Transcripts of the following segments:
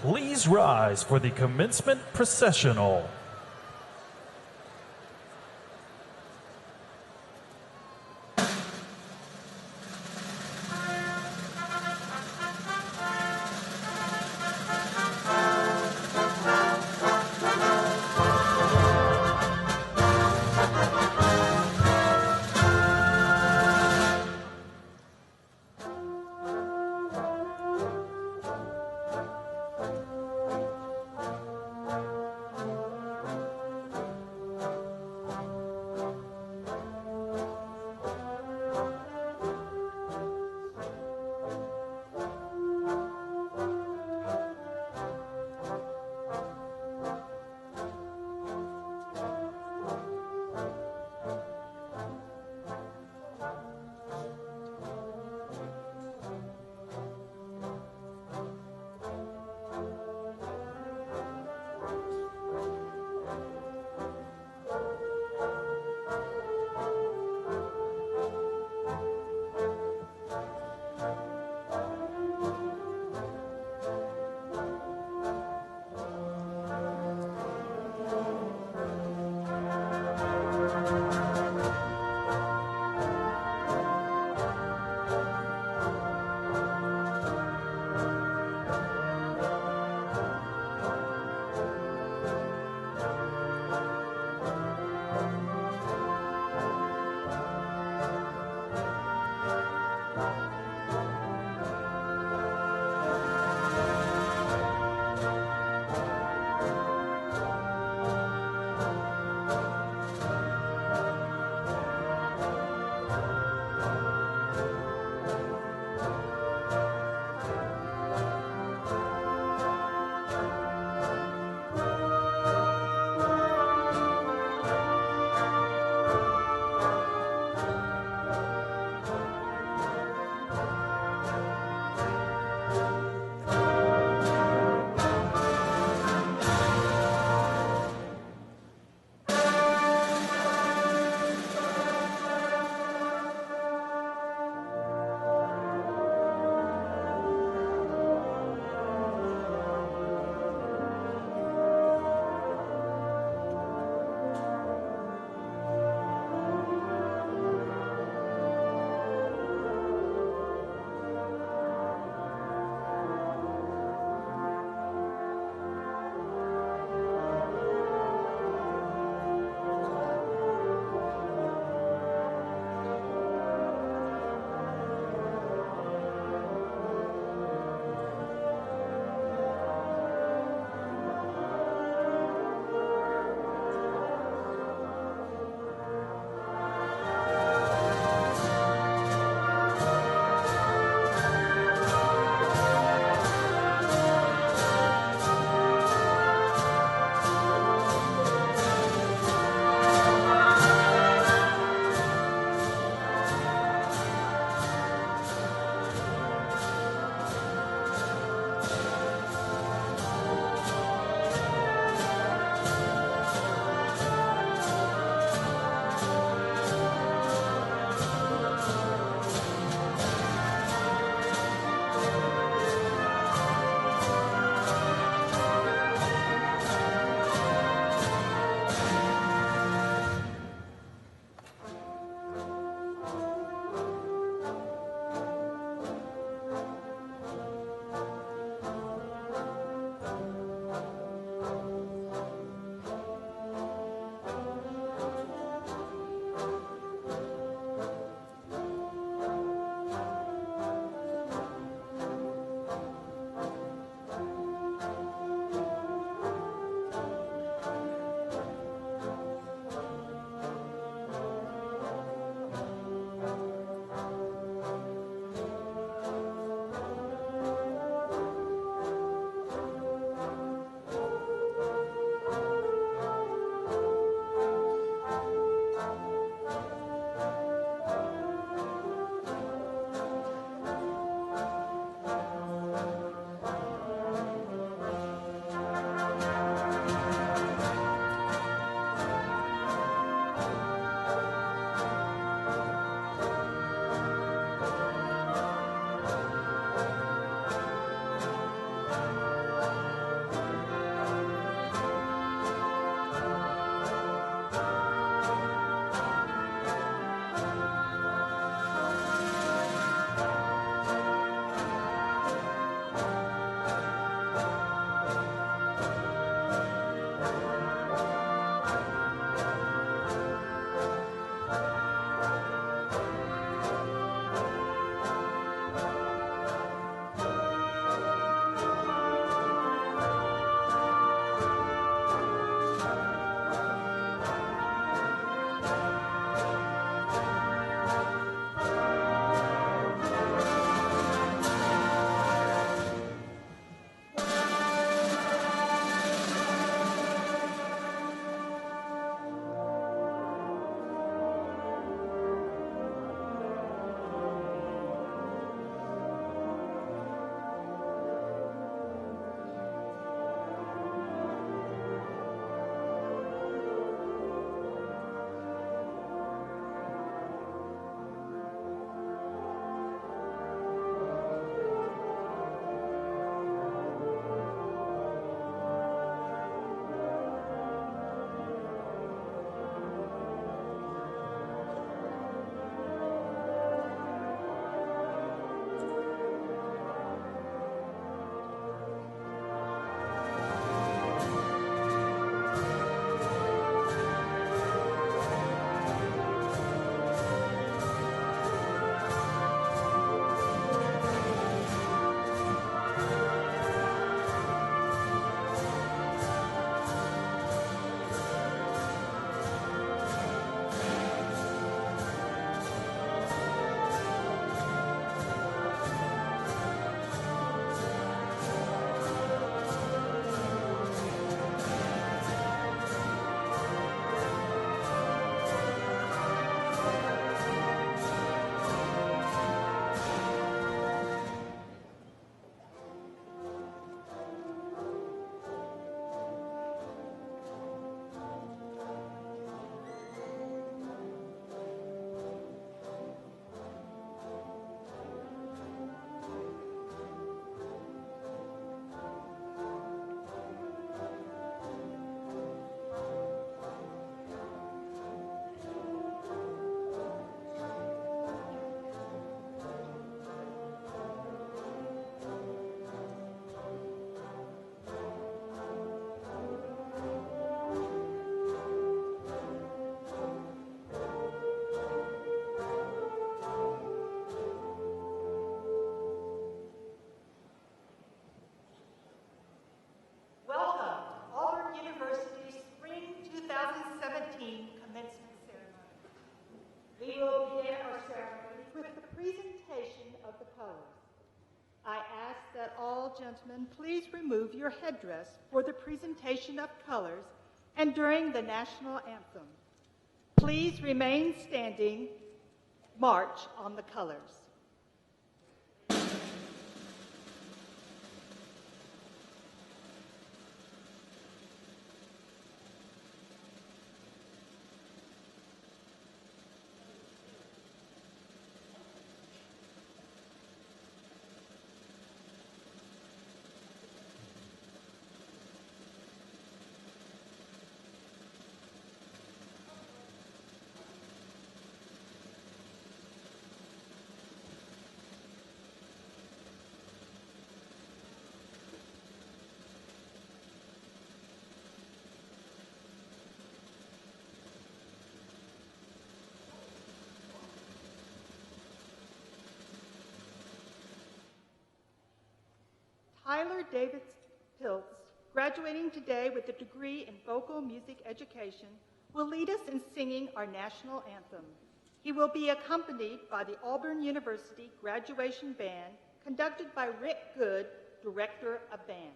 please rise for the commencement processional. all gentlemen please remove your headdress for the presentation of colors and during the national anthem. Please remain standing. March on the colors. Tyler David Piltz, graduating today with a degree in vocal music education, will lead us in singing our national anthem. He will be accompanied by the Auburn University Graduation Band, conducted by Rick Good, Director of Bands.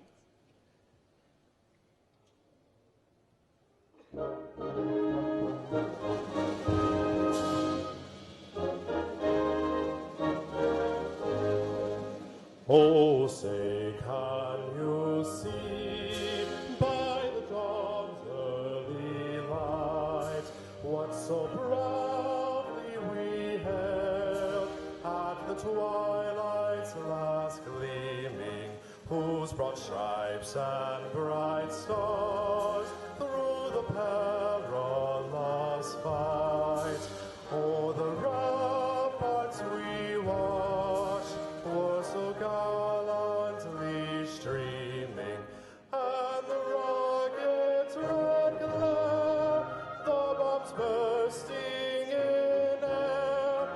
Oh, say, can you see by the dawn's early light what so proudly we hailed at the twilight's last gleaming, whose broad stripes and bright stars through the perilous fight o'er the ramparts we watched were so gallantly streaming, and the rocket's red glare, the bombs bursting in air,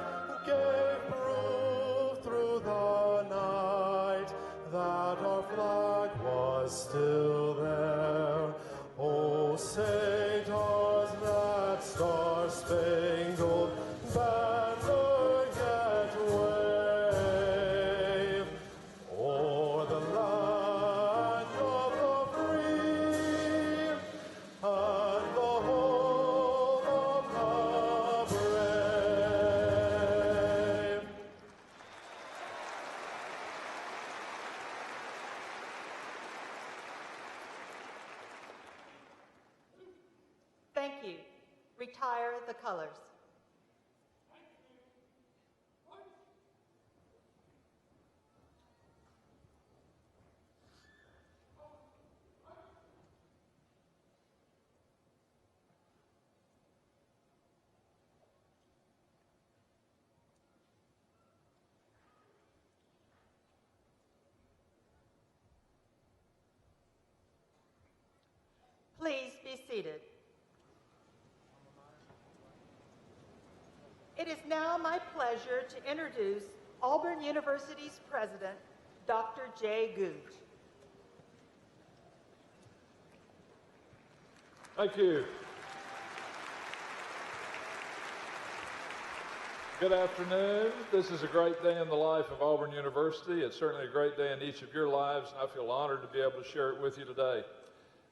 gave proof through the night that our flag was still there. Oh, say does that star-spangled banner yet wave o'er the land of the free and the home of the brave? Thank you. Retire the colors. Please be seated. It is now my pleasure to introduce Auburn University's president, Dr. Jay Gooch. Thank you. Good afternoon. This is a great day in the life of Auburn University. It's certainly a great day in each of your lives, and I feel honored to be able to share it with you today.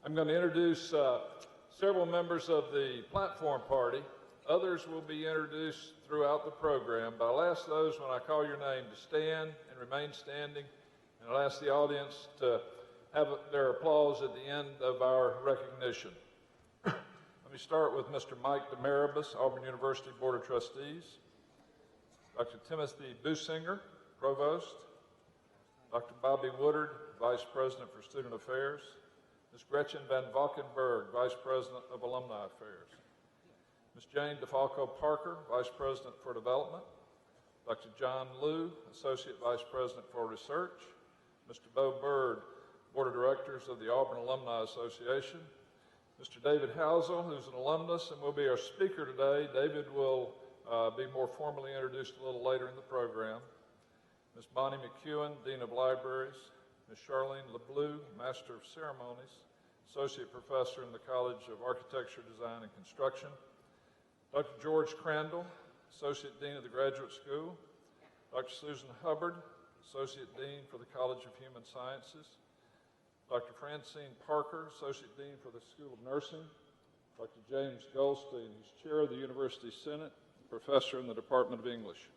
I'm going to introduce several members of the platform party. Others will be introduced throughout the program, but I'll ask those when I call your name to stand and remain standing, and I'll ask the audience to have their applause at the end of our recognition. Let me start with Mr. Mike Demaribus, Auburn University Board of Trustees, Dr. Timothy Businger, Provost, Dr. Bobby Woodard, Vice President for Student Affairs, Ms. Gretchen Van Valkenburg, Vice President of Alumni Affairs, Ms. Jane DeFalco Parker, Vice President for Development, Dr. John Liu, Associate Vice President for Research, Mr. Bo Bird, Board of Directors of the Auburn Alumni Association, Mr. David Housel, who's an alumnus and will be our speaker today. David will be more formally introduced a little later in the program. Ms. Bonnie McEwen, Dean of Libraries, Ms. Charlene LeBleu, Master of Ceremonies, Associate Professor in the College of Architecture, Design, and Construction, Dr. George Crandall, Associate Dean of the Graduate School, Dr. Susan Hubbard, Associate Dean for the College of Human Sciences. Dr. Francine Parker, Associate Dean for the School of Nursing. Dr. James Goldstein, who's Chair of the University Senate, Professor in the Department of English.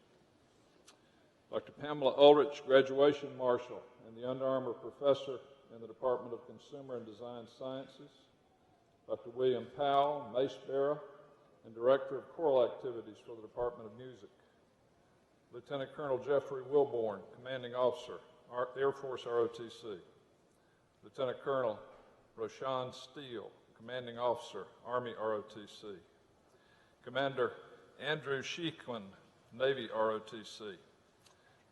Dr. Pamela Ulrich, Graduation Marshal and the Under Armour Professor in the Department of Consumer and Design Sciences. Dr. William Powell, Mace Bearer and Director of Choral Activities for the Department of Music. Lieutenant Colonel Jeffrey Wilborn, Commanding Officer, Air Force ROTC. Lieutenant Colonel Roshan Steele, Commanding Officer, Army ROTC. Commander Andrew Sheequin, Navy ROTC.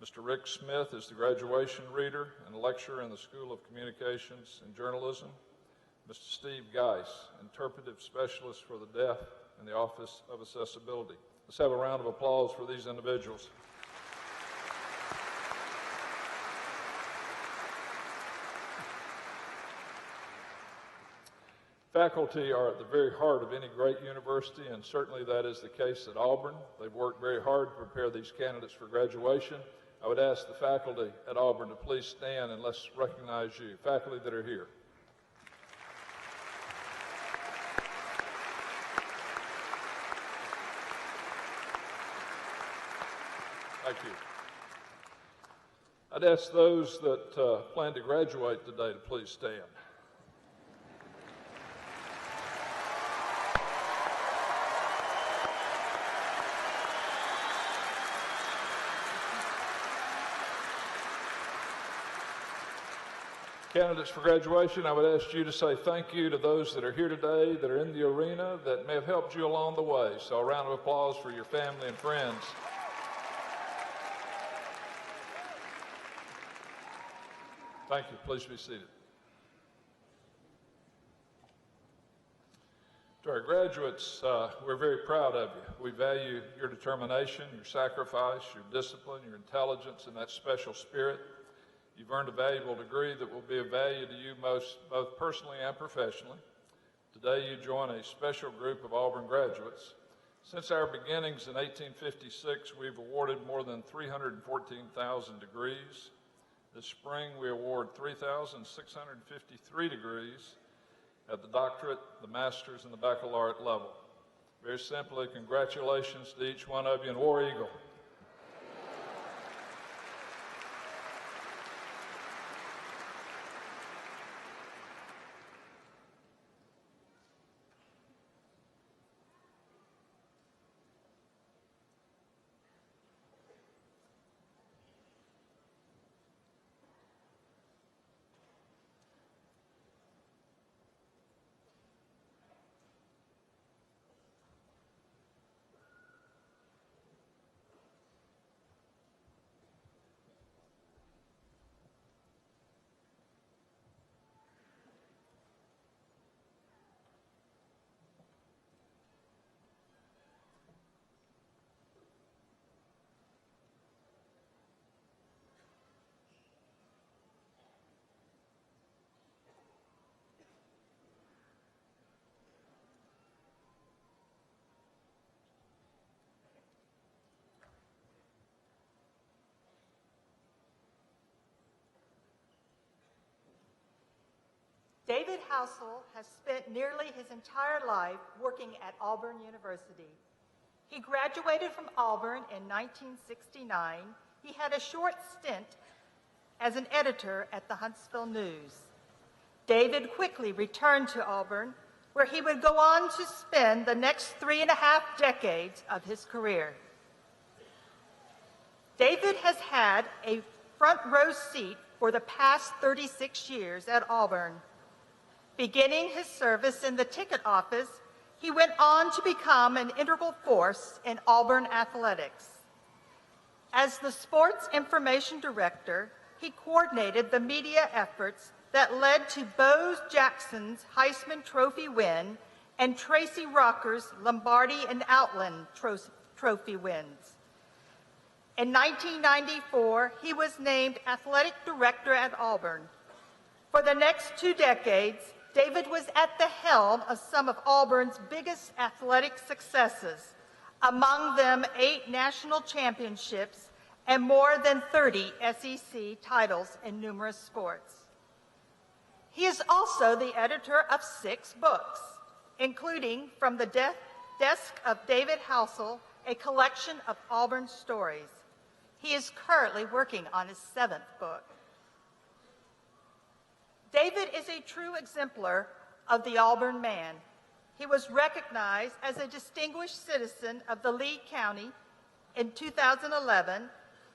Mr. Rick Smith is the graduation reader and lecturer in the School of Communications and Journalism. Mr. Steve Geis, interpretive specialist for the deaf in the Office of Accessibility. Let's have a round of applause for these individuals. Faculty are at the very heart of any great university, and certainly that is the case at Auburn. They've worked very hard to prepare these candidates for graduation. I would ask the faculty at Auburn to please stand and let's recognize you, faculty that are here. Thank you. I'd ask those that plan to graduate today to please stand. Candidates for graduation, I would ask you to say thank you to those that are here today, that are in the arena, that may have helped you along the way. So a round of applause for your family and friends. Thank you. Please be seated. To our graduates, we're very proud of you. We value your determination, your sacrifice, your discipline, your intelligence, and that special spirit. You've earned a valuable degree that will be of value to you both personally and professionally. Today you join a special group of Auburn graduates. Since our beginnings in 1856, we've awarded more than 314,000 degrees. This spring we award 3,653 degrees at the doctorate, the master's, and the baccalaureate level. Very simply, congratulations to each one of you, and War Eagle. David Housel has spent nearly his entire life working at Auburn University. He graduated from Auburn in 1969. He had a short stint as an editor at the Huntsville News. David quickly returned to Auburn, where he would go on to spend the next 3.5 decades of his career. David has had a front row seat for the past 36 years at Auburn. Beginning his service in the ticket office, he went on to become an integral force in Auburn athletics. As the sports information director, he coordinated the media efforts that led to Bo Jackson's Heisman Trophy win and Tracy Rocker's Lombardi and Outland Trophy wins. In 1994, he was named athletic director at Auburn. For the next 2 decades, David was at the helm of some of Auburn's biggest athletic successes, among them 8 national championships and more than 30 SEC titles in numerous sports. He is also the editor of 6 books, including From the Desk of David Housel, a collection of Auburn stories. He is currently working on his 7th book. David is a true exemplar of the Auburn man. He was recognized as a distinguished citizen of the Lee County in 2011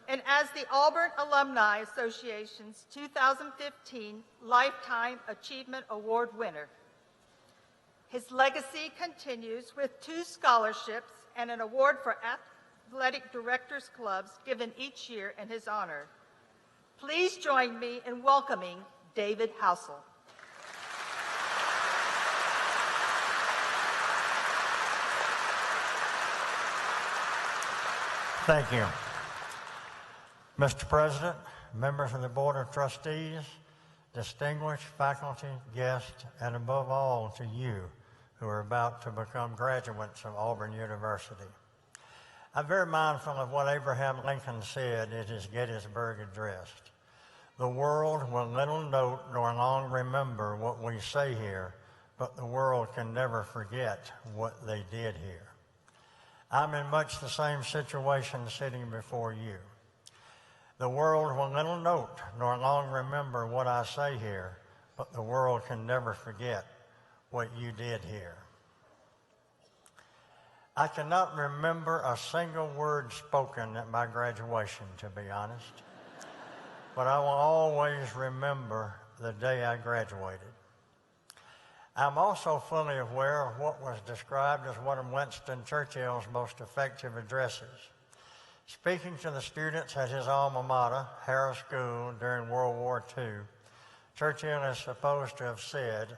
and as the Auburn Alumni Association's 2015 Lifetime Achievement Award winner. His legacy continues with 2 scholarships and an award for athletic directors clubs given each year in his honor. Please join me in welcoming David Housel. Thank you. Mr. President, members of the Board of Trustees, distinguished faculty, guests, and above all to you who are about to become graduates of Auburn University. I'm very mindful of what Abraham Lincoln said in his Gettysburg Address. The world will little note nor long remember what we say here, but the world can never forget what they did here. I'm in much the same situation sitting before you. The world will little note nor long remember what I say here, but the world can never forget what you did here. I cannot remember a single word spoken at my graduation, to be honest, but I will always remember the day I graduated. I'm also fully aware of what was described as one of Winston Churchill's most effective addresses. Speaking to the students at his alma mater, Harrow School, during World War II, Churchill is supposed to have said,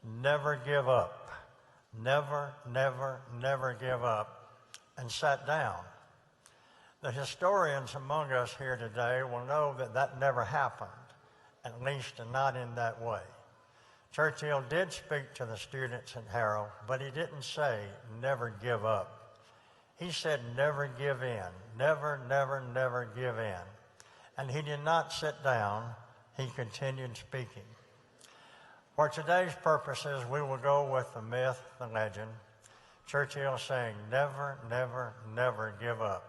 "Never give up, never, never, never give up," and sat down. The historians among us here today will know that that never happened, at least not in that way. Churchill did speak to the students at Harrow, but he didn't say, "Never give up." He said, "Never give in, never, never, never give in." And he did not sit down. He continued speaking. For today's purposes, we will go with the myth, the legend, Churchill saying, "Never, never, never give up."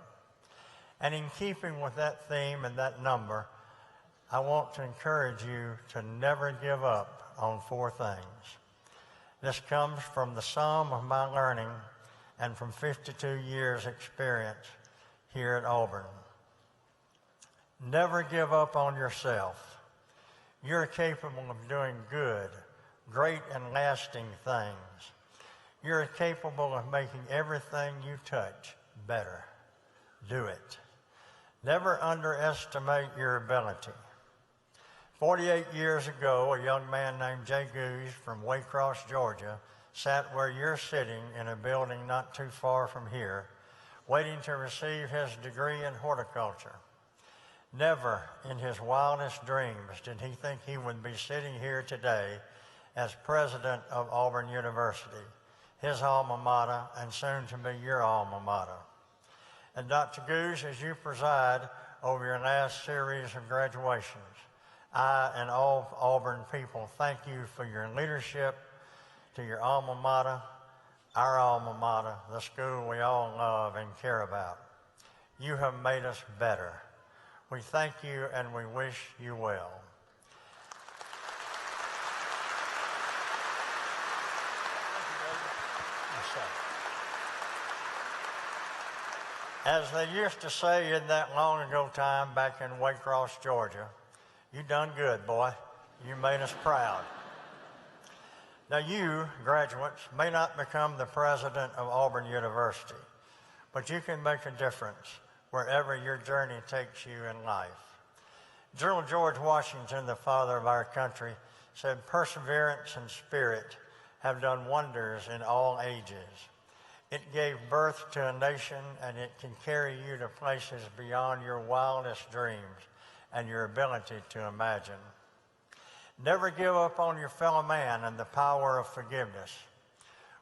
And in keeping with that theme and that number, I want to encourage you to never give up on 4 things. This comes from the sum of my learning and from 52 years' experience here at Auburn. Never give up on yourself. You're capable of doing good, great and lasting things. You're capable of making everything you touch better. Do it. Never underestimate your ability. 48 years ago, a young man named Jay Goose from Waycross, Georgia, sat where you're sitting in a building not too far from here, waiting to receive his degree in horticulture. Never in his wildest dreams did he think he would be sitting here today as president of Auburn University, his alma mater and soon to be your alma mater. And Dr. Goose, as you preside over your last series of graduations, I and all Auburn people thank you for your leadership to your alma mater, our alma mater, the school we all love and care about. You have made us better. We thank you and we wish you well. As they used to say in that long ago time back in Waycross, Georgia, "You done good, boy. You made us proud." Now you, graduates, may not become the president of Auburn University, but you can make a difference wherever your journey takes you in life. General George Washington, the father of our country, said, "Perseverance and spirit have done wonders in all ages. It gave birth to a nation, and it can carry you to places beyond your wildest dreams and your ability to imagine." Never give up on your fellow man and the power of forgiveness.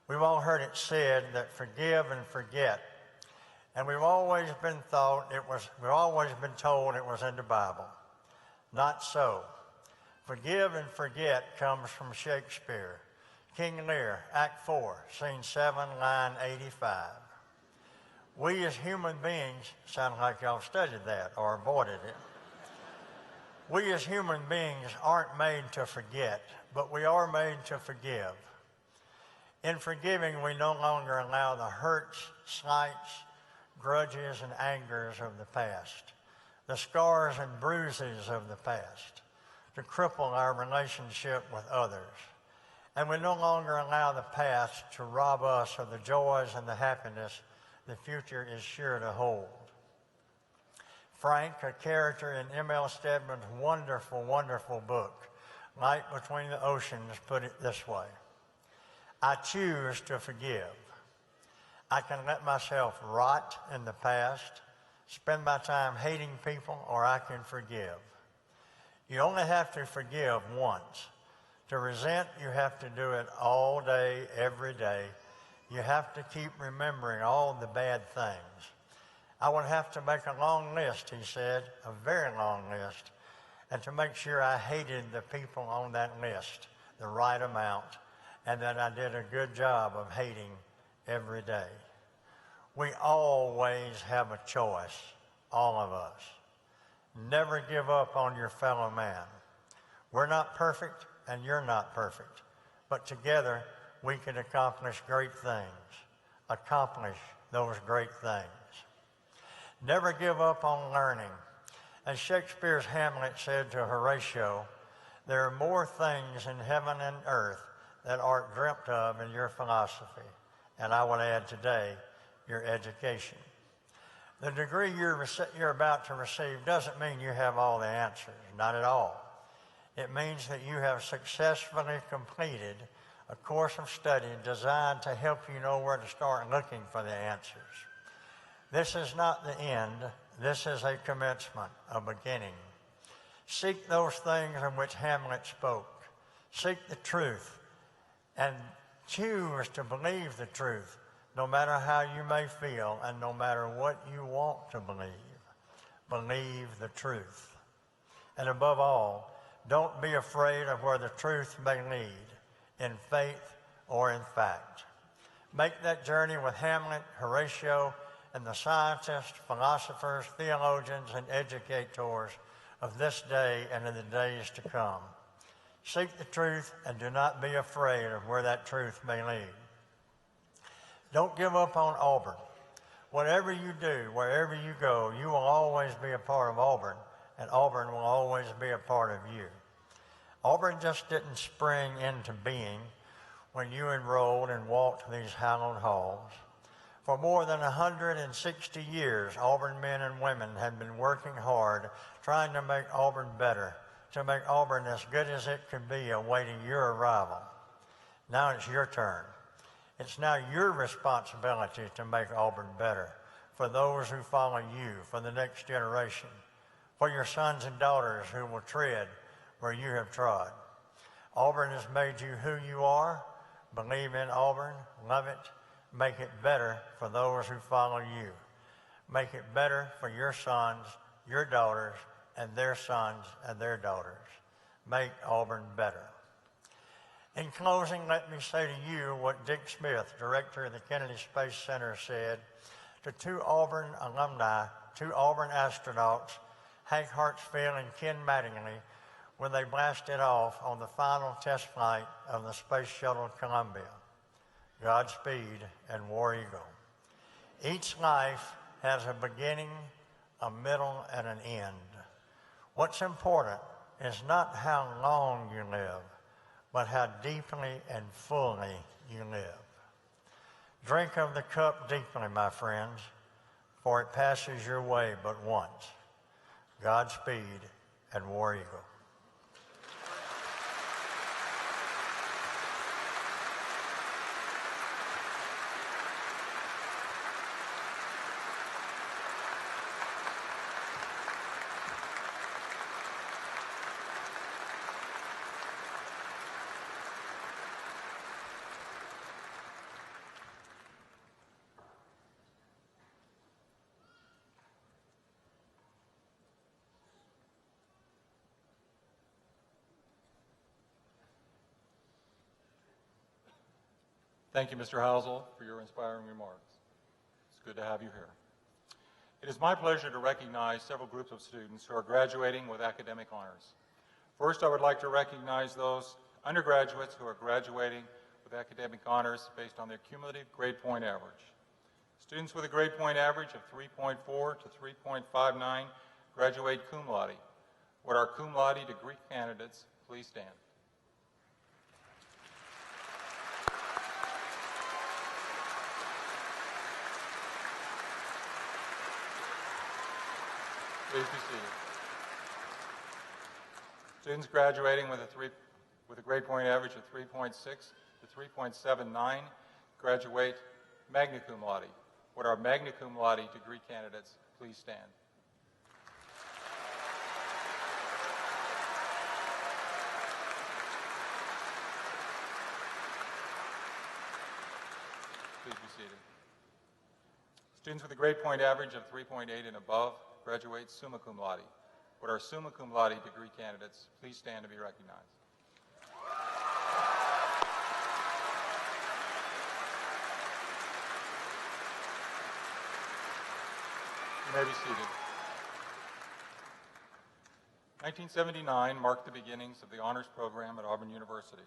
We've all heard it said that forgive and forget. And we've always been told it was in the Bible. Not so. Forgive and forget comes from Shakespeare. King Lear, Act 4, Scene 7, line 85. We as human beings, sound like y'all studied that or avoided it. We as human beings aren't made to forget, but we are made to forgive. In forgiving, we no longer allow the hurts, slights, grudges, and angers of the past, the scars and bruises of the past, to cripple our relationship with others. And we no longer allow the past to rob us of the joys and the happiness the future is sure to hold. Frank, a character in M.L. Stedman's wonderful, wonderful book, Light Between the Oceans, put it this way: I choose to forgive. I can let myself rot in the past, spend my time hating people, or I can forgive. You only have to forgive once. To resent, you have to do it all day, every day. You have to keep remembering all the bad things. I would have to make a long list, he said, a very long list, and to make sure I hated the people on that list the right amount, and that I did a good job of hating every day. We always have a choice, all of us. Never give up on your fellow man. We're not perfect, and you're not perfect, but together we can accomplish great things. Accomplish those great things. Never give up on learning. As Shakespeare's Hamlet said to Horatio, there are more things in heaven and earth that art dreamt of in your philosophy, and I would add today, your education. The degree you're about to receive doesn't mean you have all the answers, not at all. It means that you have successfully completed a course of study designed to help you know where to start looking for the answers. This is not the end. This is a commencement, a beginning. Seek those things in which Hamlet spoke. Seek the truth and choose to believe the truth, no matter how you may feel and no matter what you want to believe. Believe the truth. And above all, don't be afraid of where the truth may lead, in faith or in fact. Make that journey with Hamlet, Horatio, and the scientists, philosophers, theologians, and educators of this day and in the days to come. Seek the truth and do not be afraid of where that truth may lead. Don't give up on Auburn. Whatever you do, wherever you go, you will always be a part of Auburn, and Auburn will always be a part of you. Auburn just didn't spring into being when you enrolled and walked these hallowed halls. For more than 160 years, Auburn men and women have been working hard, trying to make Auburn better, to make Auburn as good as it could be, awaiting your arrival. Now it's your turn. It's now your responsibility to make Auburn better, for those who follow you, for the next generation, for your sons and daughters who will tread where you have trod. Auburn has made you who you are. Believe in Auburn, love it, make it better for those who follow you. Make it better for your sons, your daughters, and their sons and their daughters. Make Auburn better. In closing, let me say to you what Dick Smith, director of the Kennedy Space Center, said to two Auburn alumni, two Auburn astronauts, Hank Hartsfield and Ken Mattingly, when they blasted off on the final test flight of the Space Shuttle Columbia. Godspeed and War Eagle. Each life has a beginning, a middle, and an end. What's important is not how long you live, but how deeply and fully you live. Drink of the cup deeply, my friends, for it passes your way but once. Godspeed and War Eagle. Thank you, Mr. Housel, for your inspiring remarks. It's good to have you here. It is my pleasure to recognize several groups of students who are graduating with academic honors. First, I would like to recognize those undergraduates who are graduating with academic honors based on their cumulative grade point average. Students with a grade point average of 3.4 to 3.59 graduate cum laude. Would our cum laude degree candidates please stand? Please be seated. Students graduating with a grade point average of 3.6 to 3.79 graduate magna cum laude. Would our magna cum laude degree candidates please stand? Please be seated. Students with a grade point average of 3.8 and above graduate summa cum laude. Would our summa cum laude degree candidates please stand to be recognized? You may be seated. 1979 marked the beginnings of the honors program at Auburn University.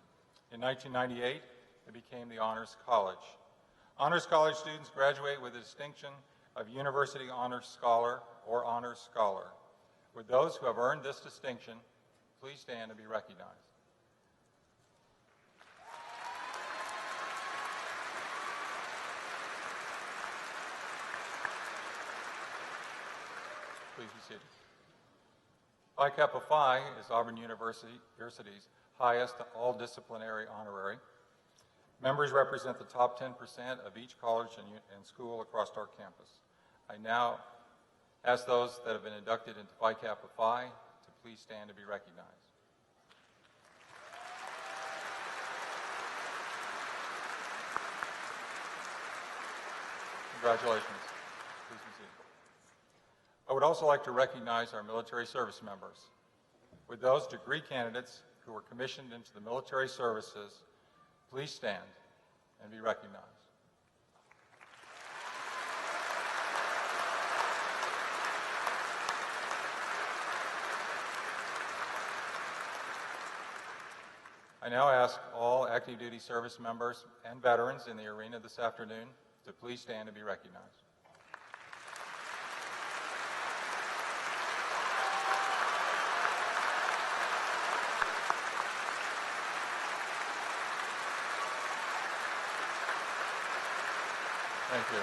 In 1998, it became the Honors College. Honors College students graduate with the distinction of University Honors Scholar or Honors Scholar. Would those who have earned this distinction please stand to be recognized? Please be seated. Phi Kappa Phi is Auburn University's highest all-disciplinary honorary. Members represent the top 10% of each college and school across our campus. I now ask those that have been inducted into Phi Kappa Phi to please stand to be recognized. Congratulations. Please be seated. I would also like to recognize our military service members. Would those degree candidates who were commissioned into the military services please stand and be recognized? I now ask all active duty service members and veterans in the arena this afternoon to please stand and be recognized. Thank you.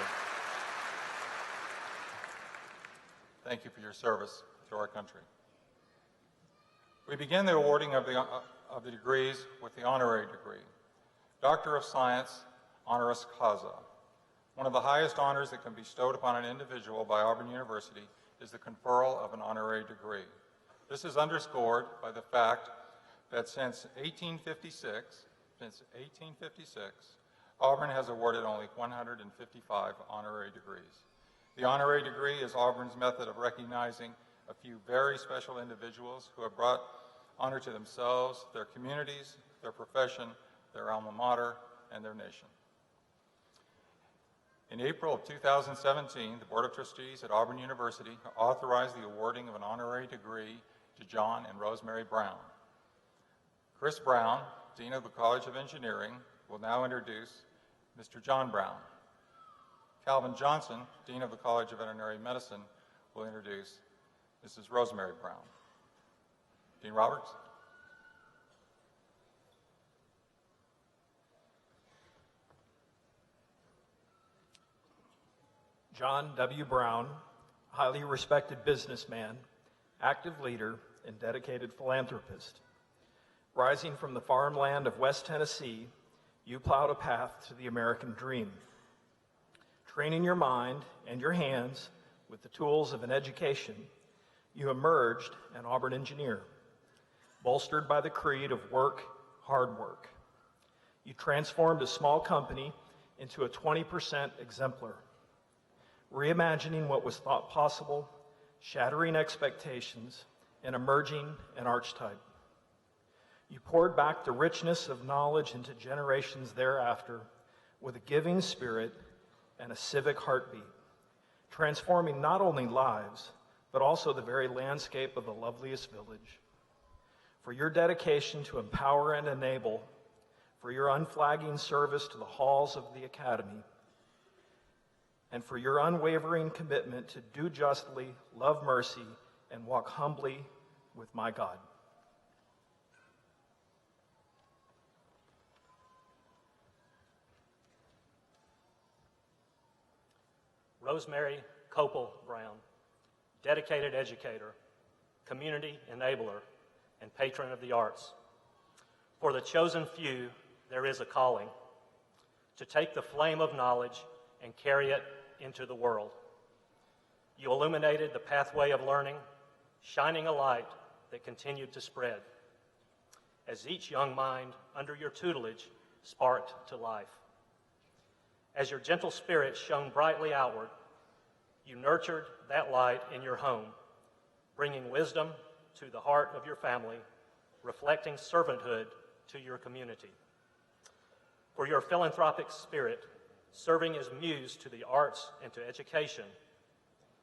Thank you for your service to our country. We begin the awarding of the degrees with the honorary degree. Doctor of Science, honoris causa. One of the highest honors that can be bestowed upon an individual by Auburn University is the conferral of an honorary degree. This is underscored by the fact that since 1856, Auburn has awarded only 155 honorary degrees. The honorary degree is Auburn's method of recognizing a few very special individuals who have brought honor to themselves, their communities, their profession, their alma mater, and their nation. In April of 2017, the Board of Trustees at Auburn University authorized the awarding of an honorary degree to John and Rosemary Brown. Chris Brown, Dean of the College of Engineering, will now introduce Mr. John Brown. Calvin Johnson, Dean of the College of Veterinary Medicine, will introduce Mrs. Rosemary Brown. Dean Roberts. John W. Brown, highly respected businessman, active leader, and dedicated philanthropist. Rising from the farmland of West Tennessee, you plowed a path to the American dream. Training your mind and your hands with the tools of an education, you emerged an Auburn engineer, bolstered by the creed of work, hard work. You transformed a small company into a 20% exemplar, reimagining what was thought possible, shattering expectations, and emerging an archetype. You poured back the richness of knowledge into generations thereafter, with a giving spirit and a civic heartbeat, transforming not only lives, but also the very landscape of the loveliest village. For your dedication to empower and enable, for your unflagging service to the halls of the Academy, and for your unwavering commitment to do justly, love mercy, and walk humbly with my God. Rosemary Copel Brown, dedicated educator, community enabler, and patron of the arts. For the chosen few, there is a calling to take the flame of knowledge and carry it into the world. You illuminated the pathway of learning, shining a light that continued to spread as each young mind under your tutelage sparked to life. As your gentle spirit shone brightly outward, you nurtured that light in your home, bringing wisdom to the heart of your family, reflecting servanthood to your community. For your philanthropic spirit, serving as muse to the arts and to education,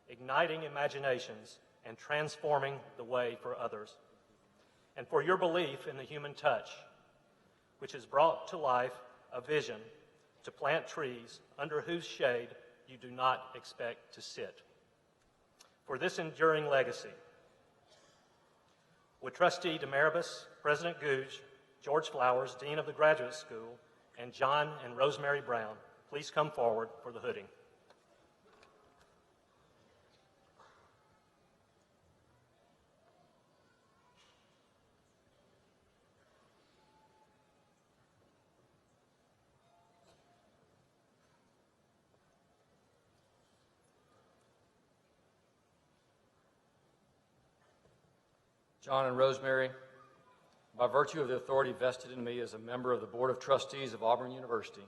igniting imaginations and transforming the way for others. And for your belief in the human touch, which has brought to life a vision to plant trees under whose shade you do not expect to sit. For this enduring legacy, would Trustee Demaribus, President Gouge, George Flowers, Dean of the Graduate School, and John and Rosemary Brown please come forward for the hooding. John and Rosemary, by virtue of the authority vested in me as a member of the Board of Trustees of Auburn University,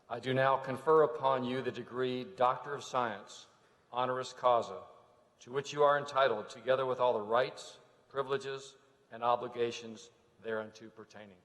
I do now confer upon you the degree Doctor of Science, honoris causa, to which you are entitled, together with all the rights, privileges, and obligations thereunto pertaining.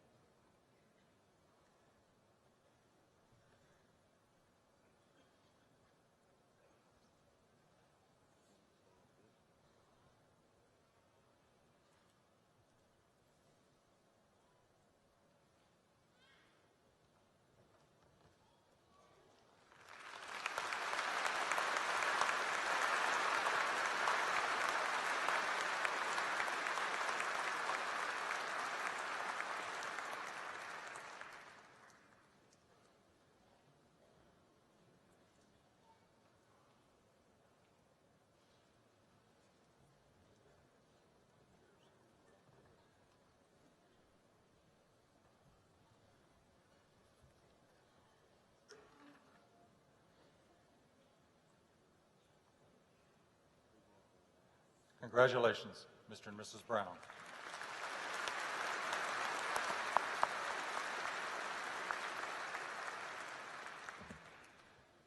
Congratulations, Mr. and Mrs. Brown.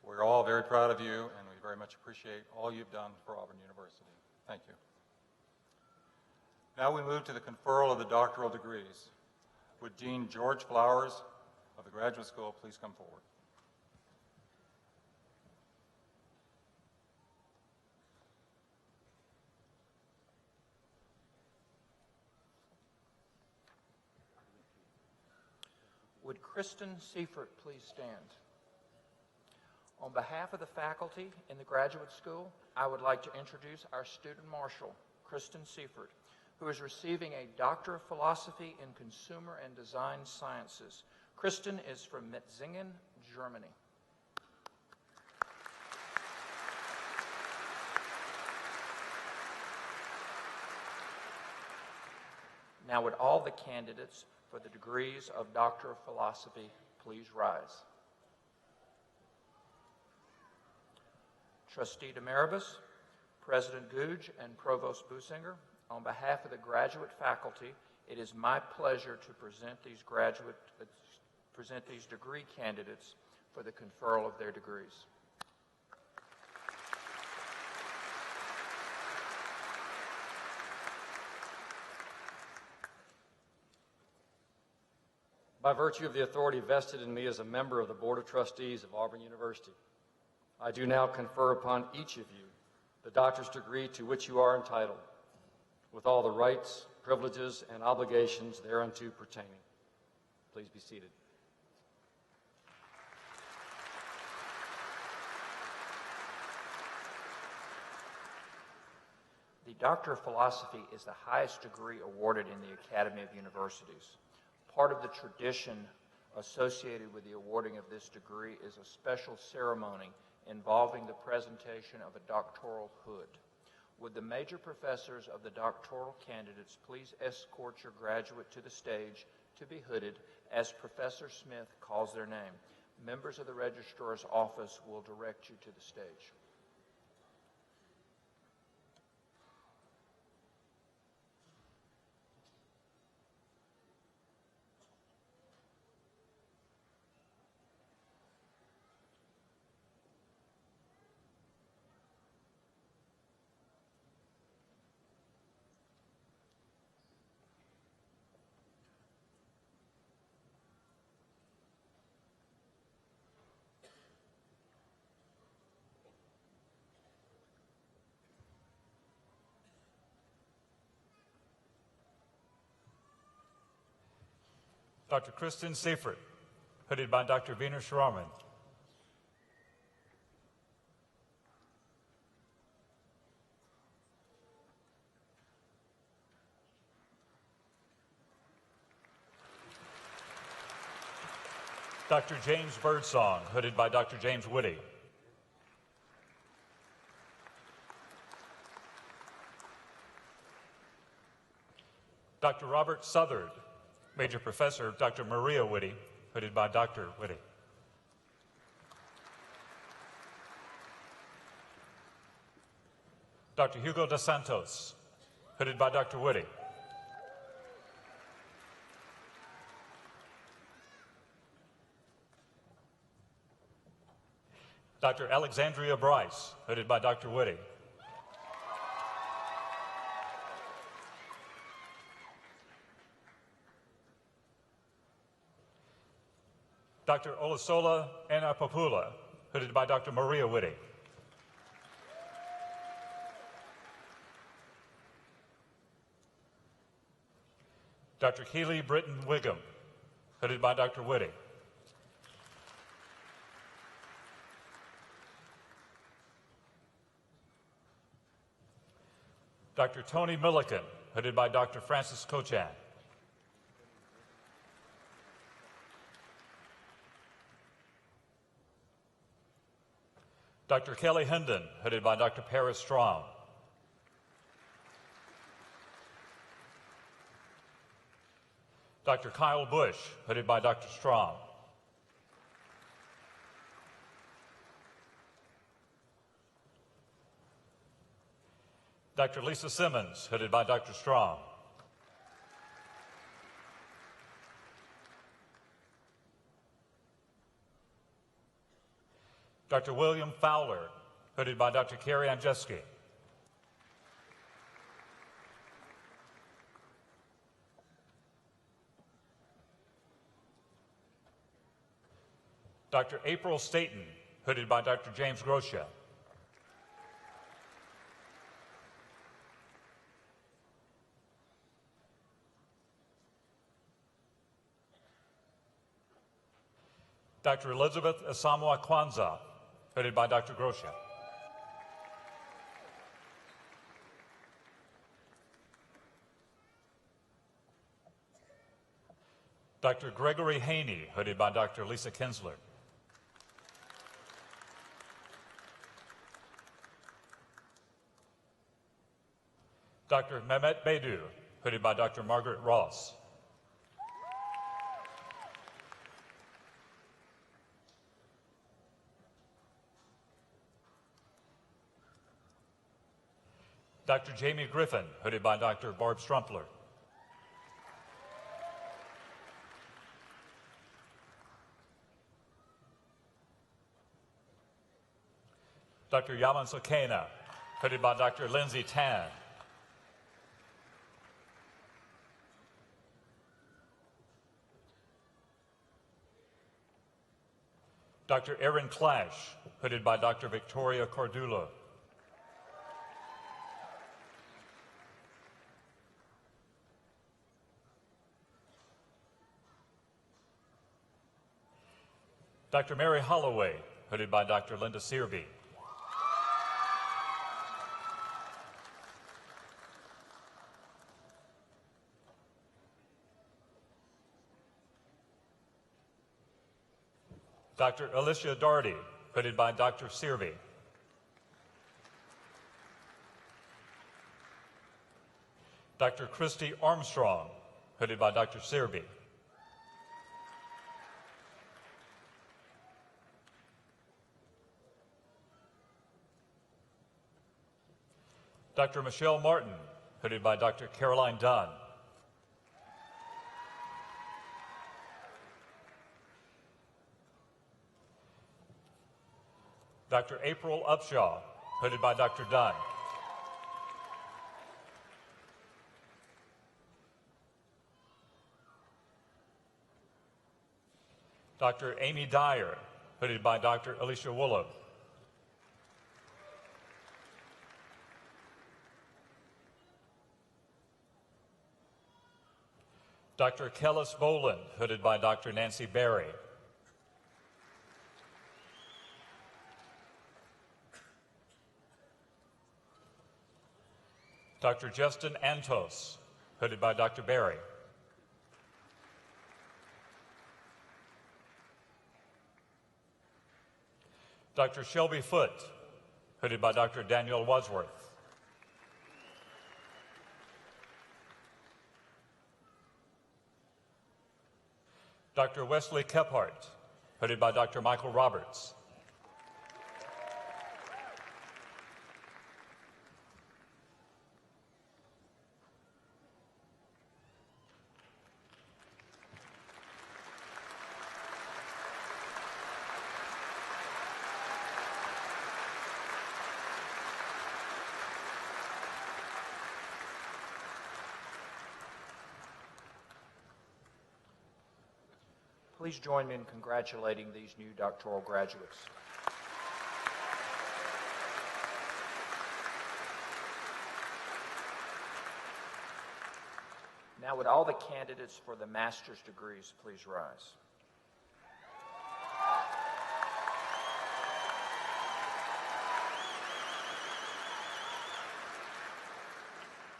We're all very proud of you, and we very much appreciate all you've done for Auburn University. Thank you. Now we move to the conferral of the doctoral degrees. Would Dean George Flowers of the Graduate School please come forward? Would Kristen Seifert please stand? On behalf of the faculty in the graduate school, I would like to introduce our student marshal, Kristen Seifert, who is receiving a Doctor of Philosophy in Consumer and Design Sciences. Kristen is from Metzingen, Germany. Now would all the candidates for the degrees of Doctor of Philosophy please rise. Trustee Demaribus, President Gouge, and Provost Businger, on behalf of the graduate faculty, it is my pleasure to present these degree candidates for the conferral of their degrees. By virtue of the authority vested in me as a member of the Board of Trustees of Auburn University, I do now confer upon each of you the doctor's degree to which you are entitled, with all the rights, privileges, and obligations thereunto pertaining. Please be seated. The Doctor of Philosophy is the highest degree awarded in the Academy of Universities. Part of the tradition associated with the awarding of this degree is a special ceremony involving the presentation of a doctoral hood. Would the major professors of the doctoral candidates please escort your graduate to the stage to be hooded as Professor Smith calls their name. Members of the Registrar's Office will direct you to the stage. Dr. Kristen Seifert, hooded by Dr. Wiener Schrammern. Dr. James Birdsong, hooded by Dr. James Whitty. Dr. Robert Southard, Major Professor Dr. Maria Whitty, hooded by Dr. Whitty. Dr. Hugo dos Santos, hooded by Dr. Whitty. Dr. Alexandria Bryce, hooded by Dr. Whitty. Dr. Olusola Anapapula, hooded by Dr. Maria Whitty. Dr. Keely Britton Wiggum, hooded by Dr. Whitty. Dr. Tony Milliken, hooded by Dr. Francis Cochan. Dr. Kelly Hendon, hooded by Dr. Paris Strom. Dr. Kyle Bush, hooded by Dr. Strom. Dr. Lisa Simmons, hooded by Dr. Strom. Dr. William Fowler, hooded by Dr. Carrie Andrzejewski. Dr. April Staten, hooded by Dr. James Grosha. Dr. Elizabeth Asamoah Kwanzaa, hooded by Dr. Grosha. Dr. Gregory Haney, hooded by Dr. Lisa Kinsler. Dr. Mehmet Beydu, hooded by Dr. Margaret Ross. Dr. Jamie Griffin, hooded by Dr. Barb Strumpler. Dr. Yaman Sokena, hooded by Dr. Lindsay Tan. Dr. Aaron Clash, hooded by Dr. Victoria Cordula. Dr. Mary Holloway, hooded by Dr. Linda Searby. Dr. Alicia Darty, hooded by Dr. Searby. Dr. Christy Armstrong, hooded by Dr. Searby. Dr. Michelle Martin, hooded by Dr. Caroline Dunn. Dr. April Upshaw, hooded by Dr. Dunn. Dr. Amy Dyer, hooded by Dr. Alicia Woollop. Dr. Kellis Boland, hooded by Dr. Nancy Berry. Dr. Justin Antos, hooded by Dr. Berry. Dr. Shelby Foote, hooded by Dr. Daniel Wadsworth. Dr. Wesley Kephart, hooded by Dr. Michael Roberts. Please join me in congratulating these new doctoral graduates. Now, would all the candidates for the master's degrees please rise?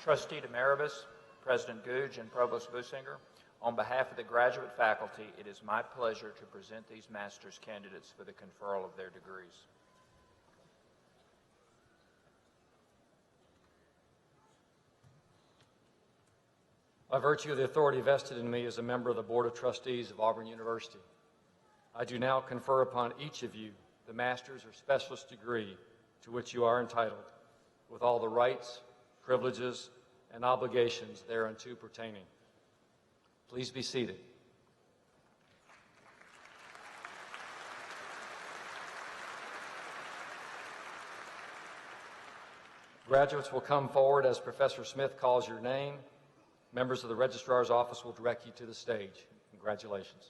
Trustee Demaribus, President Googe, and Provost Businger, on behalf of the graduate faculty, it is my pleasure to present these master's candidates for the conferral of their degrees. By virtue of the authority vested in me as a member of the Board of Trustees of Auburn University, I do now confer upon each of you the master's or specialist degree to which you are entitled, with all the rights, privileges, and obligations thereunto pertaining. Please be seated. Graduates will come forward as Professor Smith calls your name. Members of the Registrar's Office will direct you to the stage. Congratulations.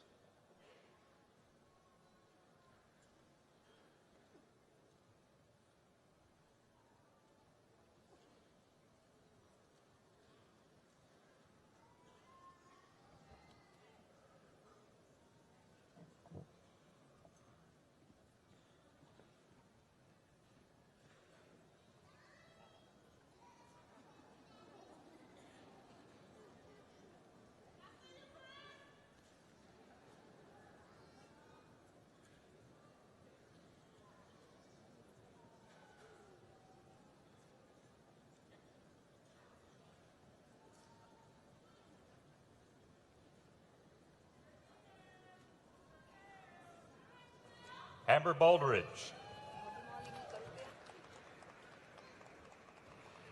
Amber Baldridge.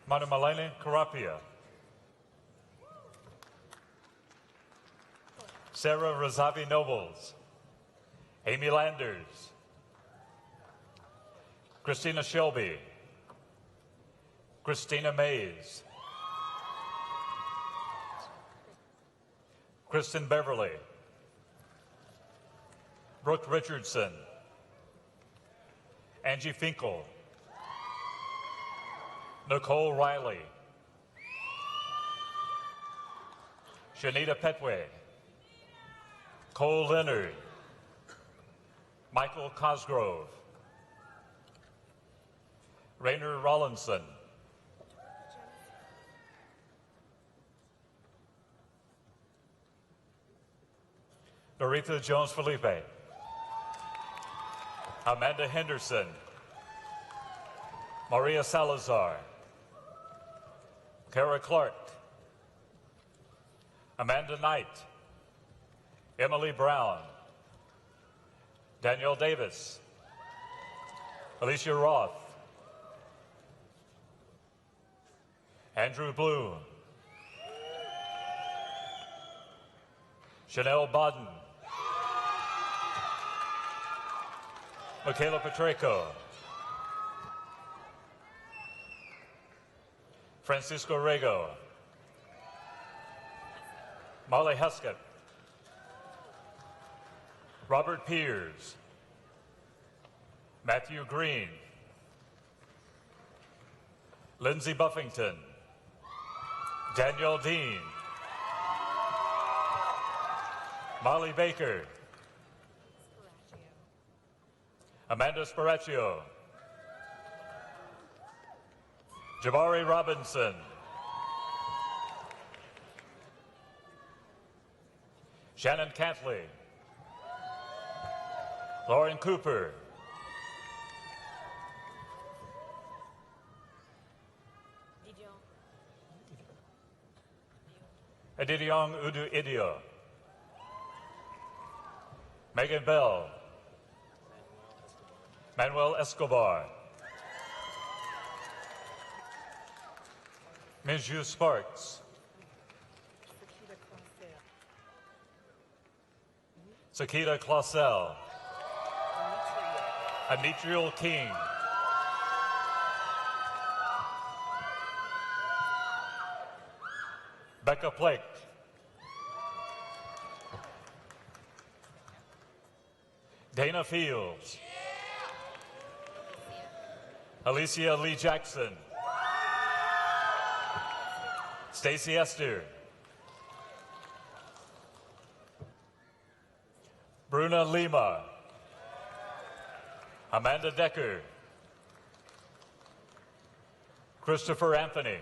Manumalene Carapia. Sarah Razavi Nobles. Amy Landers. Christina Shelby. Christina Mays. Kristen Beverly. Brooke Richardson. Angie Finkel, Nicole Riley, Shanita Petway, Cole Leonard, Michael Cosgrove, Rainer Rollinson, Doretha Jones Felipe, Amanda Henderson, Maria Salazar, Kara Clark, Amanda Knight, Emily Brown, Danielle Davis, Alicia Roth, Andrew Bloom, Chanel Bodden, Michaela Petreco, Francisco Rego, Molly Heskett, Robert Piers, Matthew Green, Lindsay Buffington, Danielle Dean, Molly Baker, Amanda Sparaccio, Jabari Robinson, Shannon Cantley, Lauren Cooper, Edidiong Udu Idio, Megan Bell, Manuel Escobar, Minju Sparks, Sakita Clausel, Amitriel King, Becca Blake, Dana Fields, Alicia Lee Jackson, Stacy Esther, Bruna Lima, Amanda Decker, Christopher Anthony,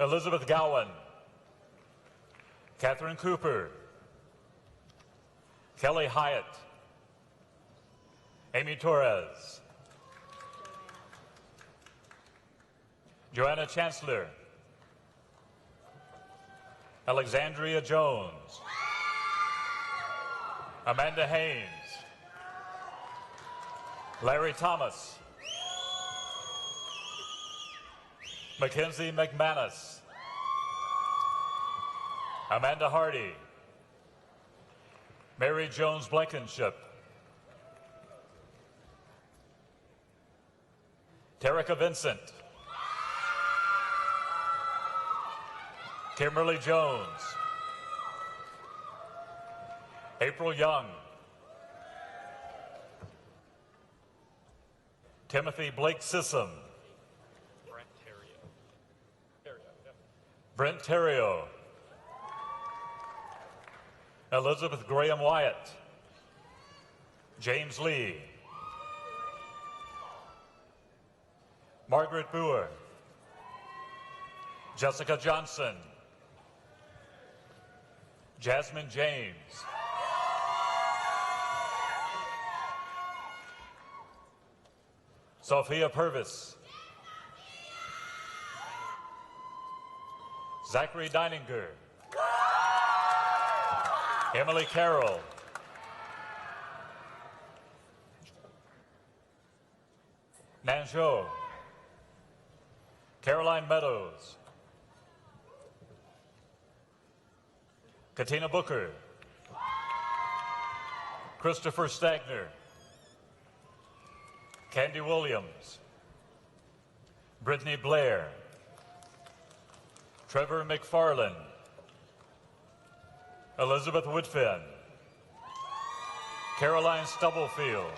Elizabeth Gowan, Catherine Cooper, Kelly Hyatt, Amy Torres, Joanna Chancellor, Alexandria Jones, Amanda Haynes, Larry Thomas, Mackenzie McManus, Amanda Hardy, Mary Jones Blankenship, Terica Vincent, Kimberly Jones, April Young, Timothy Blake Sissom, Brent Terrio, Elizabeth Graham Wyatt, James Lee, Margaret Boer, Jessica Johnson, Jasmine James, Sophia Purvis, Zachary Deininger, Emily Carroll, Nanzhou, Caroline Meadows, Katina Booker, Christopher Stagner, Candy Williams, Brittany Blair, Trevor McFarland, Elizabeth Woodfin, Caroline Stubblefield,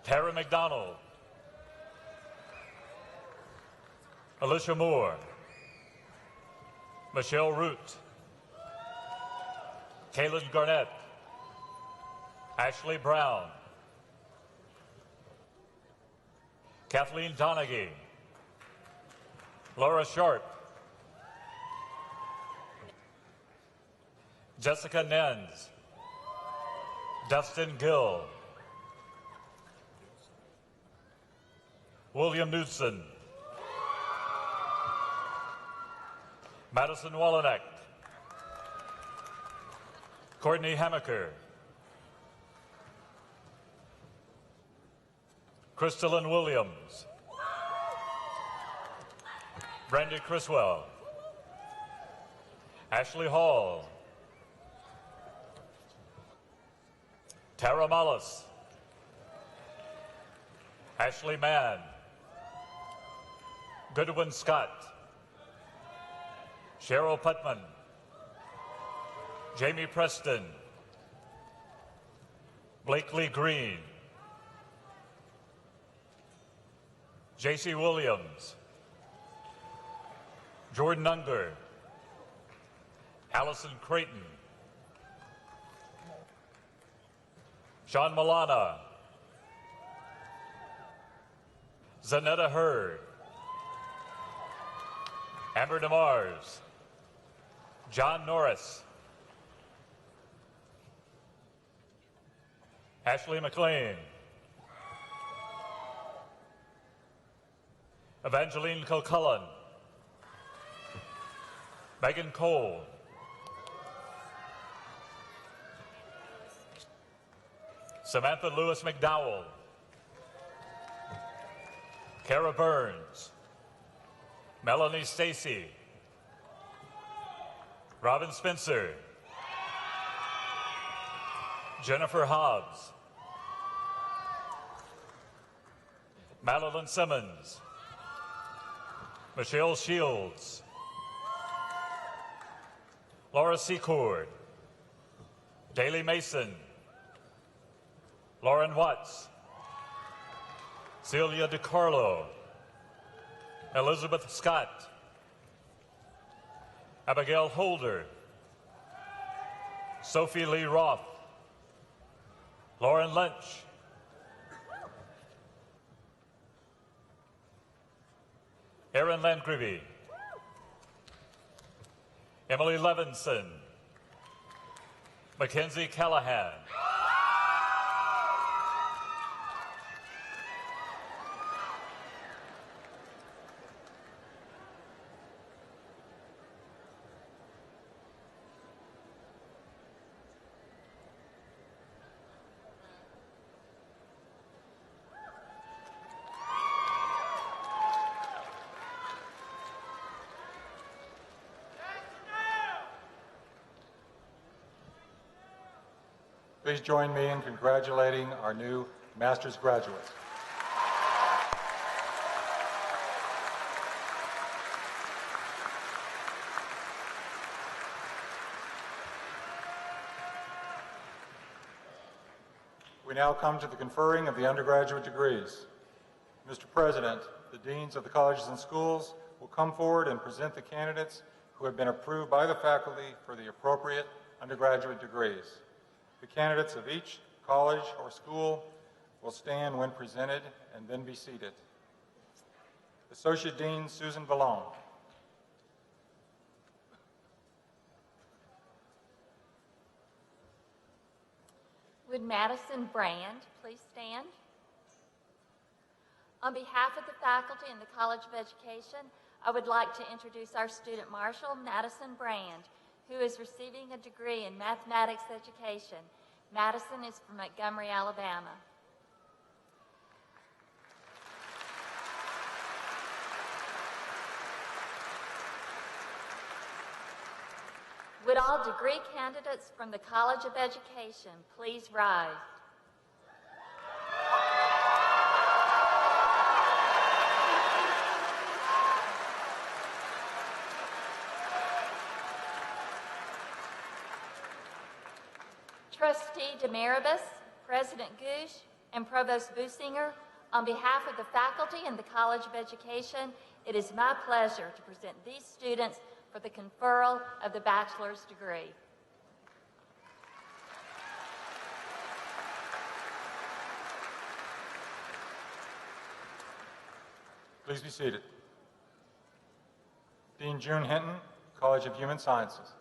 Tara McDonald, Alicia Moore, Michelle Root, Kaylin Garnett, Ashley Brown, Kathleen Donaghy, Laura Sharp, Jessica Nens, Dustin Gill, William Knudsen, Madison Wallanack, Courtney Hamaker, Crystalyn Williams, Brandy Criswell, Ashley Hall, Tara Mollis, Ashley Mann, Goodwin Scott, Cheryl Putman, Jamie Preston, Blakely Green, J.C. Williams, Jordan Unger, Allison Creighton, Sean Milana, Zanetta Hurd, Amber DeMars, John Norris, Ashley McLean, Evangeline Kilcullen, Megan Cole, Samantha Lewis McDowell, Kara Burns, Melanie Stacy, Robin Spencer, Jennifer Hobbs, Madeline Simmons, Michelle Shields, Laura Secord, Daly Mason, Lauren Watts, Celia DiCarlo, Elizabeth Scott, Abigail Holder, Sophie Lee Roth, Lauren Lynch, Erin Landgrebe, Emily Levinson, Mackenzie Callahan, Please join me in congratulating our new master's graduates. We now come to the conferring of the undergraduate degrees. Mr. President, the deans of the colleges and schools will come forward and present the candidates who have been approved by the faculty for the appropriate undergraduate degrees. The candidates of each college or school will stand when presented and then be seated. Associate Dean Susan Vallone. Would Madison Brand please stand? On behalf of the faculty and the College of Education, I would like to introduce our student marshal, Madison Brand, who is receiving a degree in mathematics education. Madison is from Montgomery, Alabama. Would all degree candidates from the College of Education please rise? Trustee Demaribus, President Goosh, and Provost Businger, on behalf of the faculty and the College of Education, it is my pleasure to present these students for the conferral of the bachelor's degree. Please be seated. Dean June Hinton, College of Human Sciences.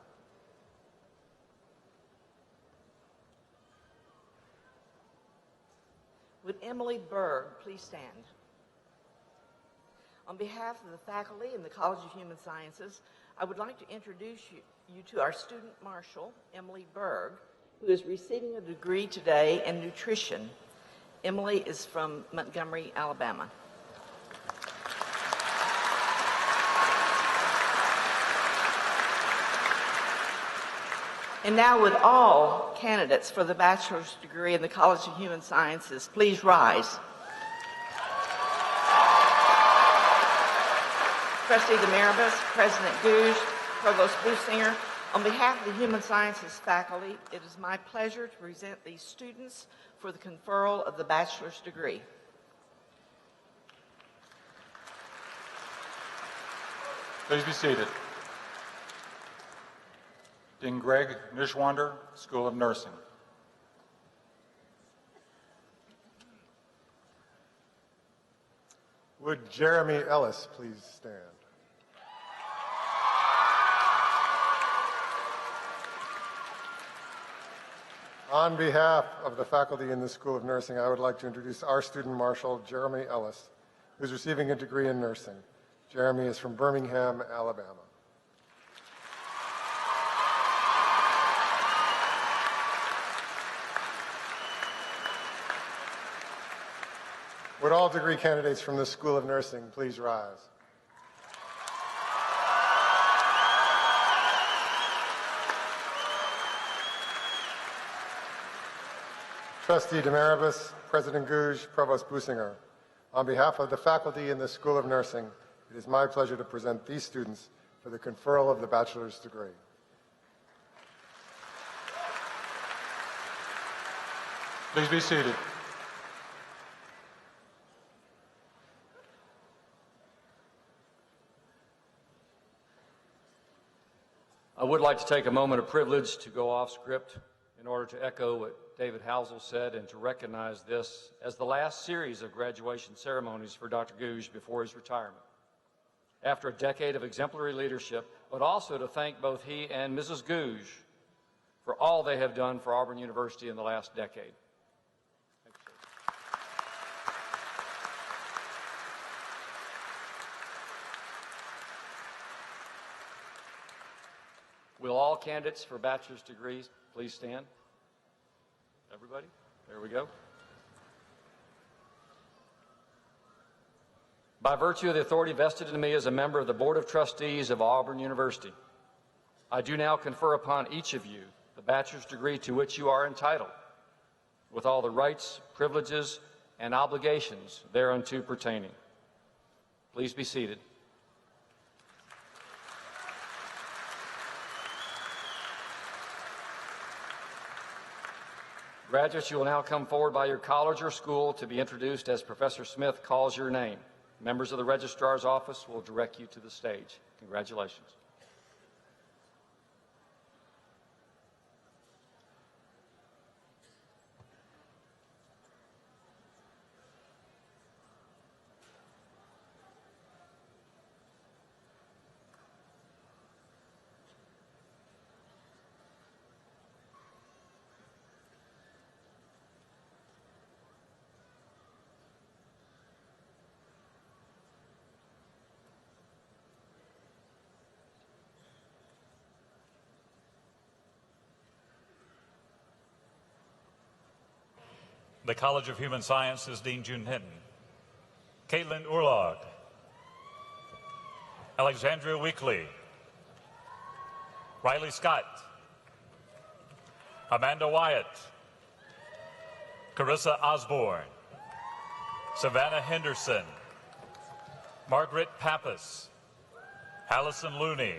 Would Emily Berg please stand? On behalf of the faculty and the College of Human Sciences, I would like to introduce you to our student marshal, Emily Berg, who is receiving a degree today in nutrition. Emily is from Montgomery, Alabama. And now, would all candidates for the bachelor's degree in the College of Human Sciences please rise? Trustee Demaribus, President Goosh, Provost Businger, on behalf of the Human Sciences faculty, it is my pleasure to present these students for the conferral of the bachelor's degree. Please be seated. Dean Greg Nishwander, School of Nursing. Would Jeremy Ellis please stand? On behalf of the faculty in the School of Nursing, I would like to introduce our student marshal, Jeremy Ellis, who's receiving a degree in nursing. Jeremy is from Birmingham, Alabama. Would all degree candidates from the School of Nursing please rise? Trustee Demaribus, President Goosh, Provost Businger, on behalf of the faculty in the School of Nursing, it is my pleasure to present these students for the conferral of the bachelor's degree. Please be seated. I would like to take a moment of privilege to go off script in order to echo what David Housel said and to recognize this as the last series of graduation ceremonies for Dr. Goosh before his retirement. After a decade of exemplary leadership, but also to thank both he and Mrs. Goosh for all they have done for Auburn University in the last decade. Thank you, sir. Will all candidates for bachelor's degrees please stand? Everybody? There we go. By virtue of the authority vested in me as a member of the Board of Trustees of Auburn University, I do now confer upon each of you the bachelor's degree to which you are entitled, with all the rights, privileges, and obligations thereunto pertaining. Please be seated. Graduates, you will now come forward by your college or school to be introduced as Professor Smith calls your name. Members of the Registrar's Office will direct you to the stage. Congratulations. The College of Human Sciences, Dean June Hinton. Caitlin Urlaug. Alexandria Weekly. Riley Scott. Amanda Wyatt. Carissa Osborne. Savannah Henderson. Margaret Pappas. Allison Looney.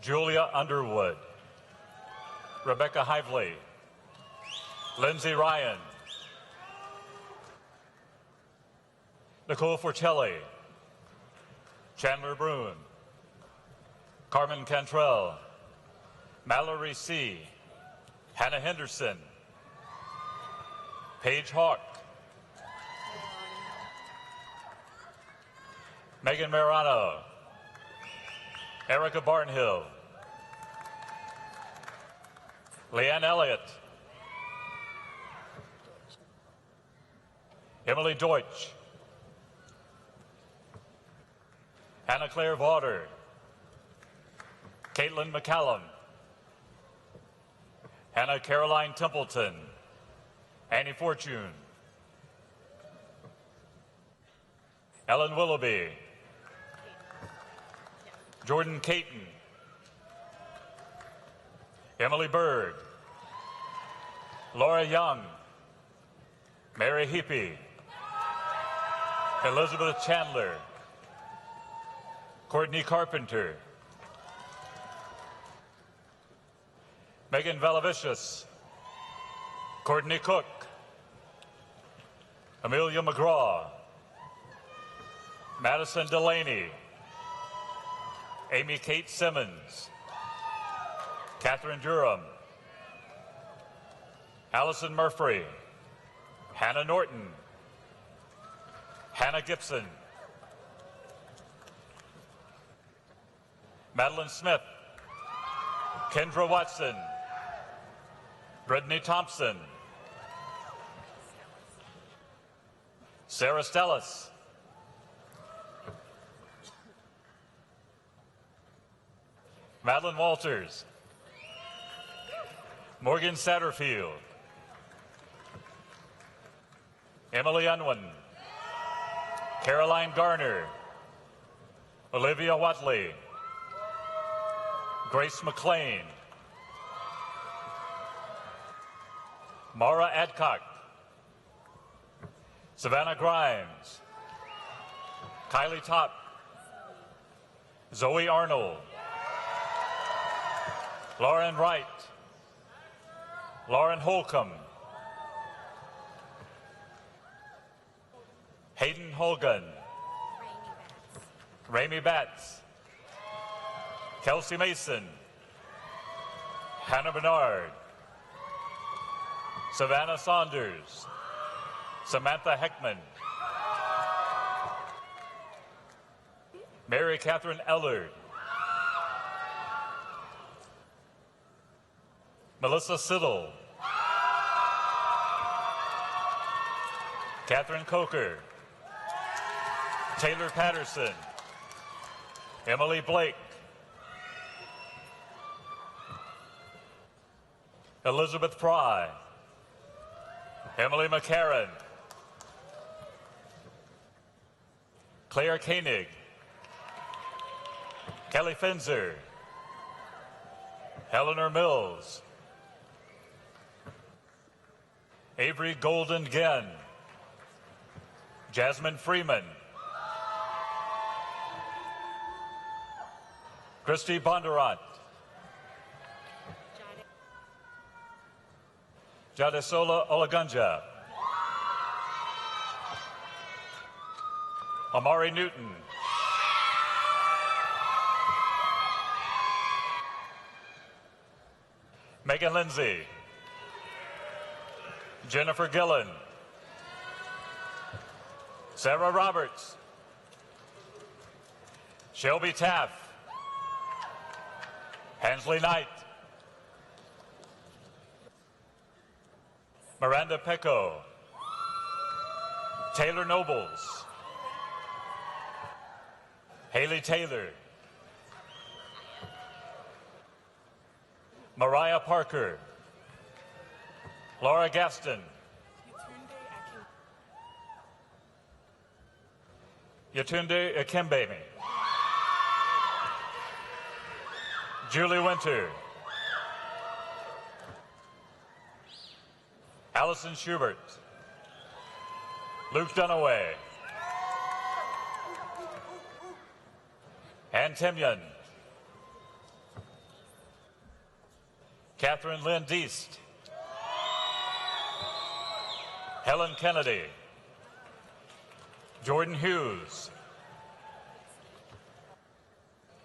Julia Underwood. Rebecca Hively. Lindsay Ryan, Nicole Fortelli, Chandler Bruin, Carmen Cantrell, Mallory C., Hannah Henderson, Paige Hawk, Megan Marano, Erica Barnhill, Leanne Elliott, Emily Deutsch, Hannah Claire Vauder, Caitlin McCallum, Hannah Caroline Templeton, Annie Fortune, Ellen Willoughby, Jordan Caton, Emily Bird, Laura Young, Mary Heapy, Elizabeth Chandler, Courtney Carpenter, Megan Valavicius, Courtney Cook, Amelia McGraw, Madison Delaney, Amy Kate Simmons, Catherine Durham, Allison Murphy, Hannah Norton, Hannah Gibson, Madeline Smith, Kendra Watson, Brittany Thompson, Sarah Stellis, Madeline Walters, Morgan Satterfield, Emily Unwin, Caroline Garner, Olivia Watley, Grace McLean, Mara Adcock, Savannah Grimes, Kylie Top, Zoe Arnold, Lauren Wright, Lauren Holcomb, Hayden Holgun, Ramey Batts, Kelsey Mason, Hannah Bernard, Savannah Saunders, Samantha Heckman, Mary Catherine Ellard, Melissa Siddle, Catherine Coker, Taylor Patterson, Emily Blake, Elizabeth Fry, Emily McCarran, Claire Koenig, Kelly Finzer, Eleanor Mills, Avery Golden Genn, Jasmine Freeman, Christy Bondurant, Jadesola Olagunja, Amari Newton, Megan Lindsay, Jennifer Gillen, Sarah Roberts, Shelby Taff, Hensley Knight, Miranda Pecco, Taylor Nobles, Haley Taylor, Mariah Parker, Laura Gaston, Yatunde Akembemi, Julie Winter, Allison Schubert, Luke Dunaway, Ann Timyon, Catherine Lynn Deast, Helen Kennedy, Jordan Hughes,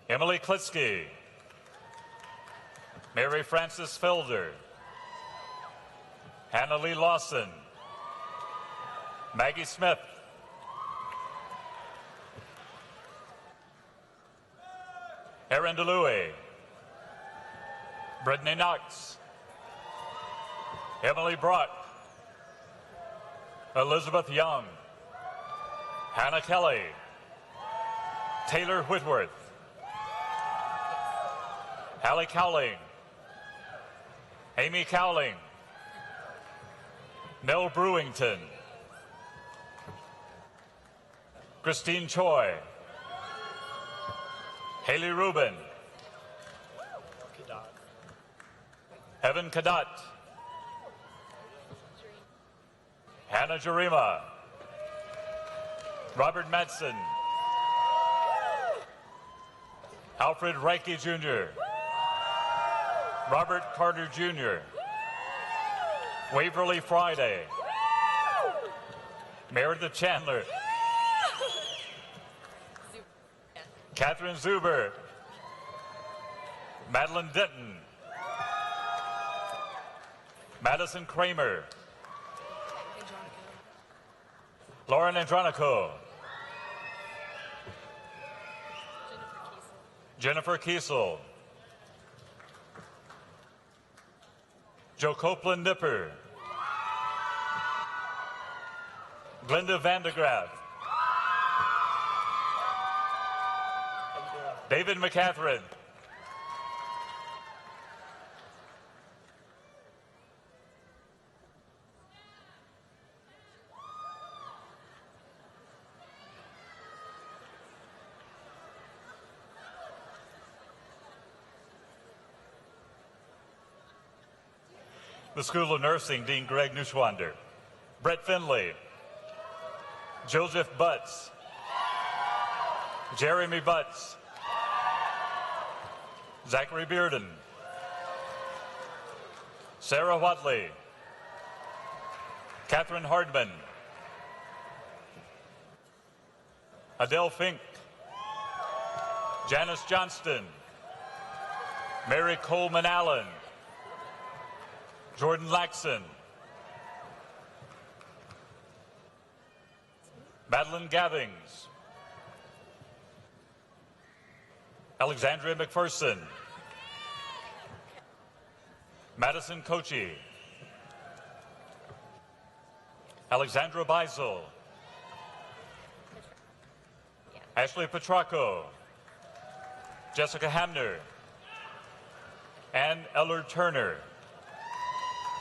Emily Klitsky, Mary Frances Felder, Hannah Lee Lawson, Maggie Smith, Erin DeLuey, Brittany Knox, Emily Brock, Elizabeth Young, Hannah Kelly, Taylor Whitworth, Hallie Cowling, Amy Cowling, Nell Brewington, Christine Choi, Haley Rubin, Evan Kadat, Hannah Jarima, Robert Madsen, Alfred Reike Jr., Robert Carter Jr., Waverly Friday, Meredith Chandler, Catherine Zuber, Madeline Denton, Madison Kramer, Lauren Andronico, Jennifer Kiesel, Joe Copeland Nipper, Glenda Vandegraff, David McCatherine, the School of Nursing, Dean Greg Neuschwander, Brett Finley, Joseph Butts, Jeremy Butts, Zachary Bearden, Sarah Watley, Catherine Hardman, Adele Fink, Janice Johnston, Mary Coleman Allen, Jordan Laxon, Madeline Gathings, Alexandria McPherson, Madison Kochi, Alexandra Beisel, Ashley Petracco, Jessica Hamner, Ann Eller Turner,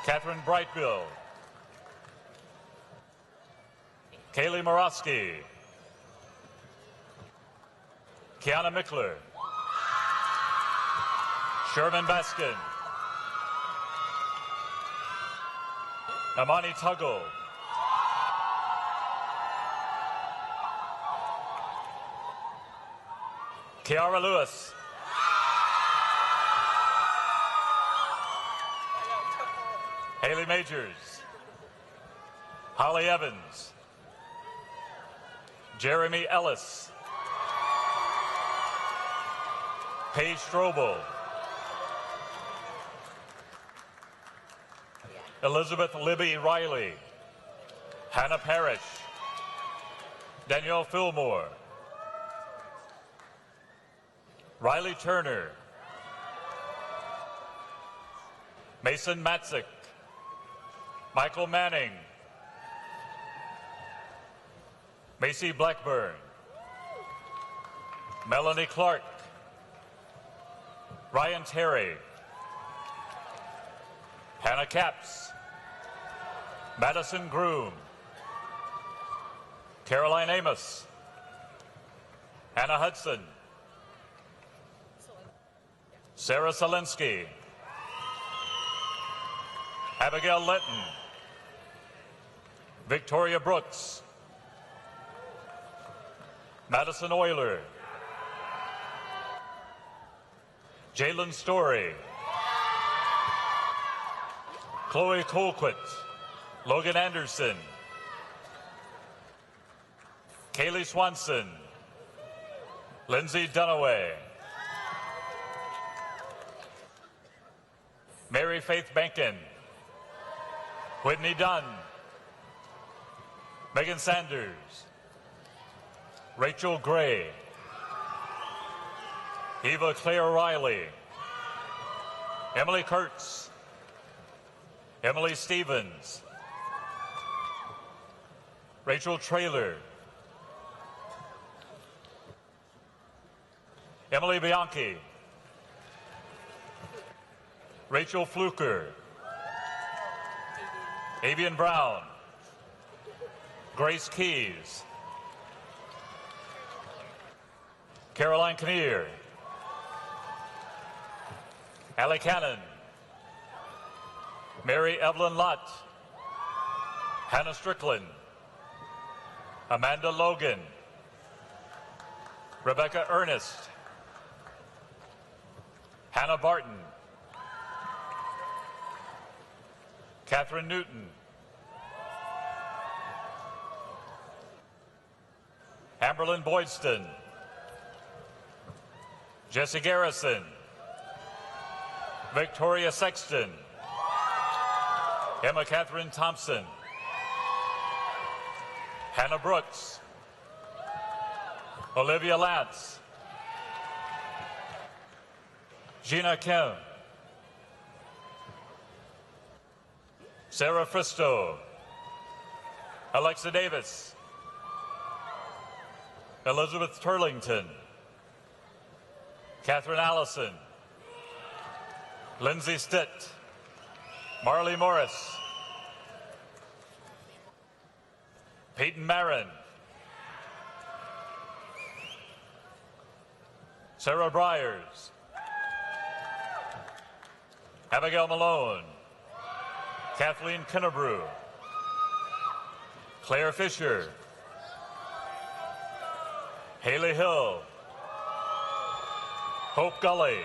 Catherine Brightville, Kaylee Morosky, Kiana Mickler, Sherman Baskin, Amani Tuggle, Kiara Lewis, Haley Majors, Holly Evans, Jeremy Ellis, Paige Strobel, Elizabeth Libby Riley, Hannah Parrish, Danielle Fillmore, Riley Turner, Mason Matzik, Michael Manning, Macy Blackburn, Melanie Clark, Ryan Terry, Hannah Capps, Madison Groom, Caroline Amos, Hannah Hudson, Sarah Selensky, Abigail Litton, Victoria Brooks, Madison Euler, Jalen Story, Chloe Colquitt, Logan Anderson, Kaylee Swanson, Lindsay Dunaway, Mary Faith Bankin, Whitney Dunn, Megan Sanders, Rachel Gray, Eva Claire Riley, Emily Kurtz, Emily Stevens, Rachel Traylor, Emily Bianchi, Rachel Fluker, Avian Brown, Grace Keys, Caroline Kinnear, Allie Cannon, Mary Evelyn Lott, Hannah Strickland, Amanda Logan, Rebecca Ernest, Hannah Barton, Catherine Newton, Amberlyn Boydston, Jesse Garrison, Victoria Sexton, Emma Catherine Thompson, Hannah Brooks, Olivia Lance, Gina Kim, Sarah Fristow, Alexa Davis, Elizabeth Turlington, Catherine Allison, Lindsay Stitt, Marley Morris, Peyton Marin, Sarah Byers, Abigail Malone, Kathleen Kinnebrew, Claire Fisher, Haley Hill, Hope Gully,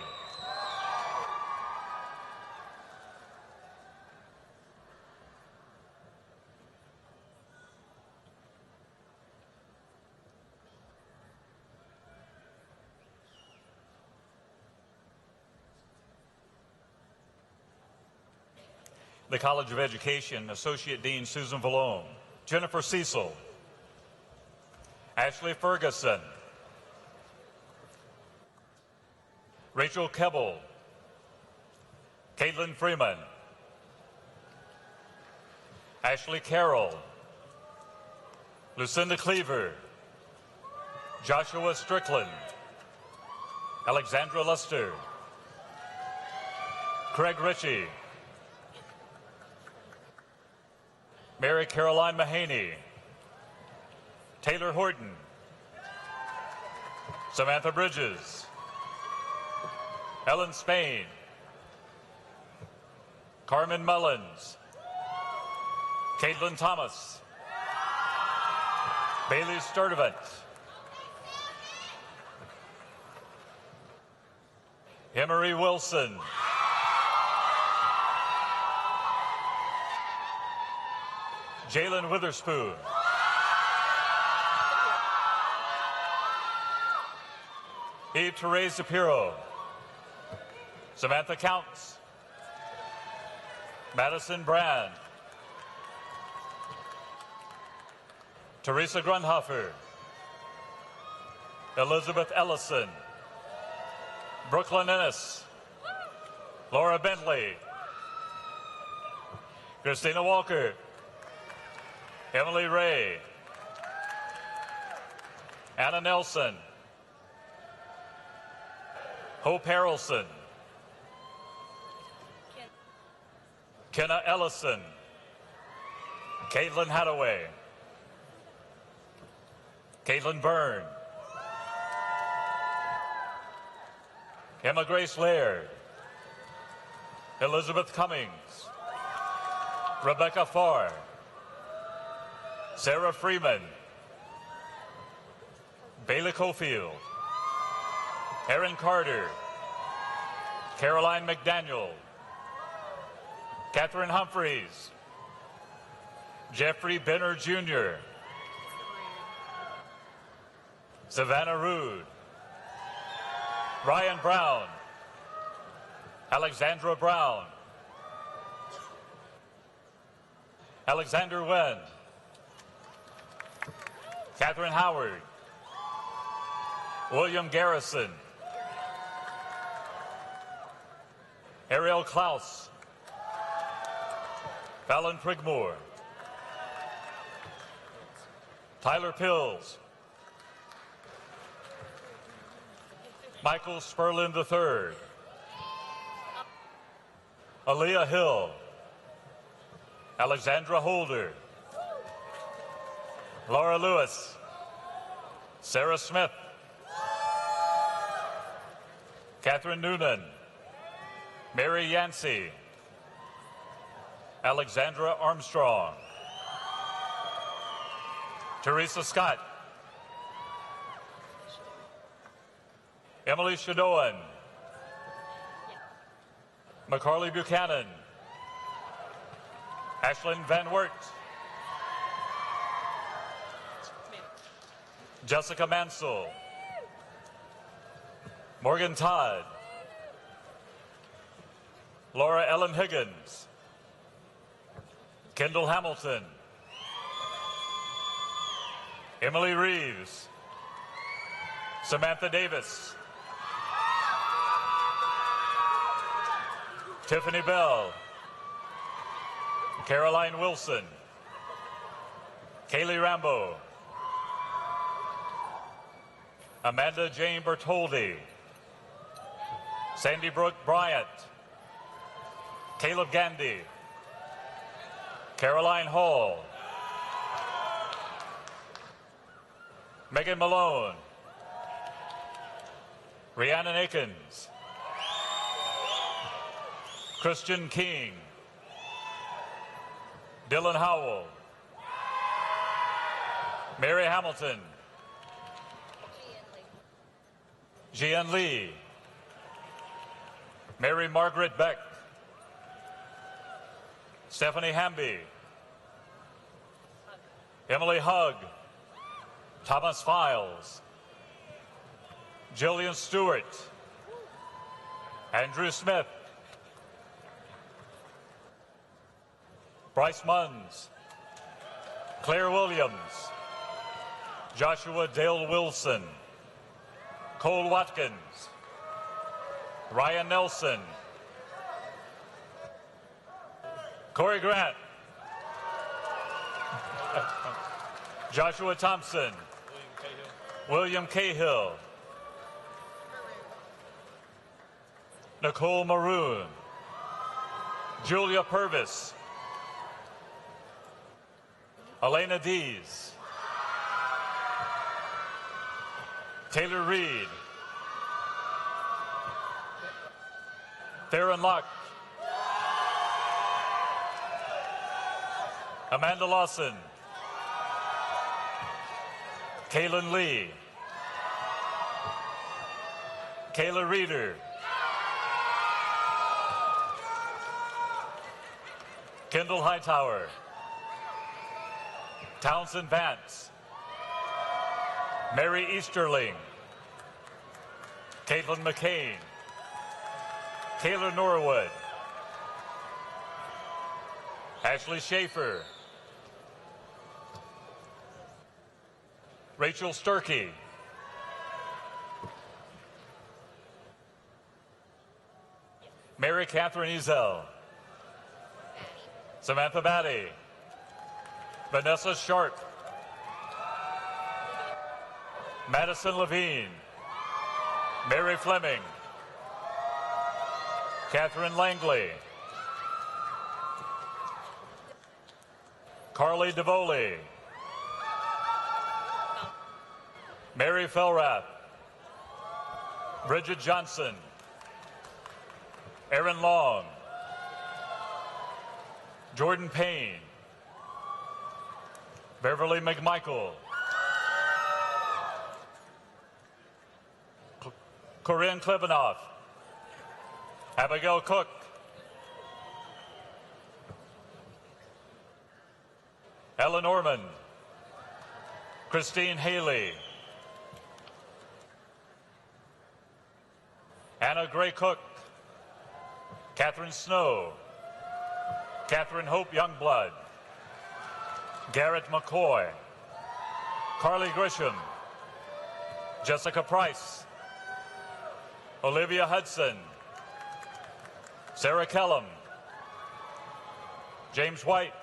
the College of Education, Associate Dean Susan Vallone, Jennifer Cecil, Ashley Ferguson, Rachel Kebbel, Caitlin Freeman, Ashley Carroll, Lucinda Cleaver, Joshua Strickland, Alexandra Luster, Craig Ritchie, Mary Caroline Mahaney, Taylor Horton, Samantha Bridges, Ellen Spain, Carmen Mullins, Caitlin Thomas, Bailey Sturdivant, Emery Wilson, Jalen Witherspoon, Eve Therese Shapiro, Samantha Counts, Madison Brand, Teresa Grunhofer, Elizabeth Ellison, Brooklyn Ennis, Laura Bentley, Christina Walker, Emily Ray, Anna Nelson, Hope Harrelson, Kenna Ellison, Caitlin Hadaway, Caitlin Byrne, Emma Grace Laird, Elizabeth Cummings, Rebecca Farr, Sarah Freeman, Bailey Cofield, Erin Carter, Caroline McDaniel, Catherine Humphreys, Jeffrey Benner Jr., Savannah Rude, Ryan Brown, Alexandra Brown, Alexander Wen, Catherine Howard, William Garrison, Ariel Klaus, Fallon Prigmore, Tyler Pills, Michael Sperlin III, Aaliyah Hill, Alexandra Holder, Laura Lewis, Sarah Smith, Catherine Noonan, Mary Yancey, Alexandra Armstrong, Teresa Scott, Emily Shadoan, McCarley Buchanan, Ashlyn Van Wert, Jessica Mansell, Morgan Todd, Laura Ellen Higgins, Kendall Hamilton, Emily Reeves, Samantha Davis, Tiffany Bell, Caroline Wilson, Kaylee Rambo, Amanda Jane Bertoldi, Sandy Brooke Bryant, Caleb Gandy, Caroline Hall, Megan Malone, Rhiannon Akins, Christian King, Dylan Howell, Mary Hamilton, Jian Lee, Mary Margaret Beck, Stephanie Hamby, Emily Hugg, Thomas Files, Jillian Stewart, Andrew Smith, Bryce Munns, Claire Williams, Joshua Dale Wilson, Cole Watkins, Ryan Nelson, Corey Grant, Joshua Thompson, William Cahill, Nicole Maroon, Julia Purvis, Elena Dees, Taylor Reed, Theron Locke, Amanda Lawson, Kaylin Lee, Kayla Reeder, Kendall Hightower, Townsend Vance, Mary Easterling, Caitlin McCain, Kayla Norwood, Ashley Schaefer, Rachel Sturkey, Mary Catherine Ezel, Samantha Batty, Vanessa Sharp, Madison Levine, Mary Fleming, Catherine Langley, Carly DeVoli, Mary Felrath, Bridget Johnson, Aaron Long, Jordan Payne, Beverly McMichael, Corinne Klivanoff, Abigail Cook, Ellen Orman, Christine Haley, Anna Gray Cook, Catherine Snow, Catherine Hope Youngblood, Garrett McCoy, Carly Grisham, Jessica Price, Olivia Hudson, Sarah Kellum, James White,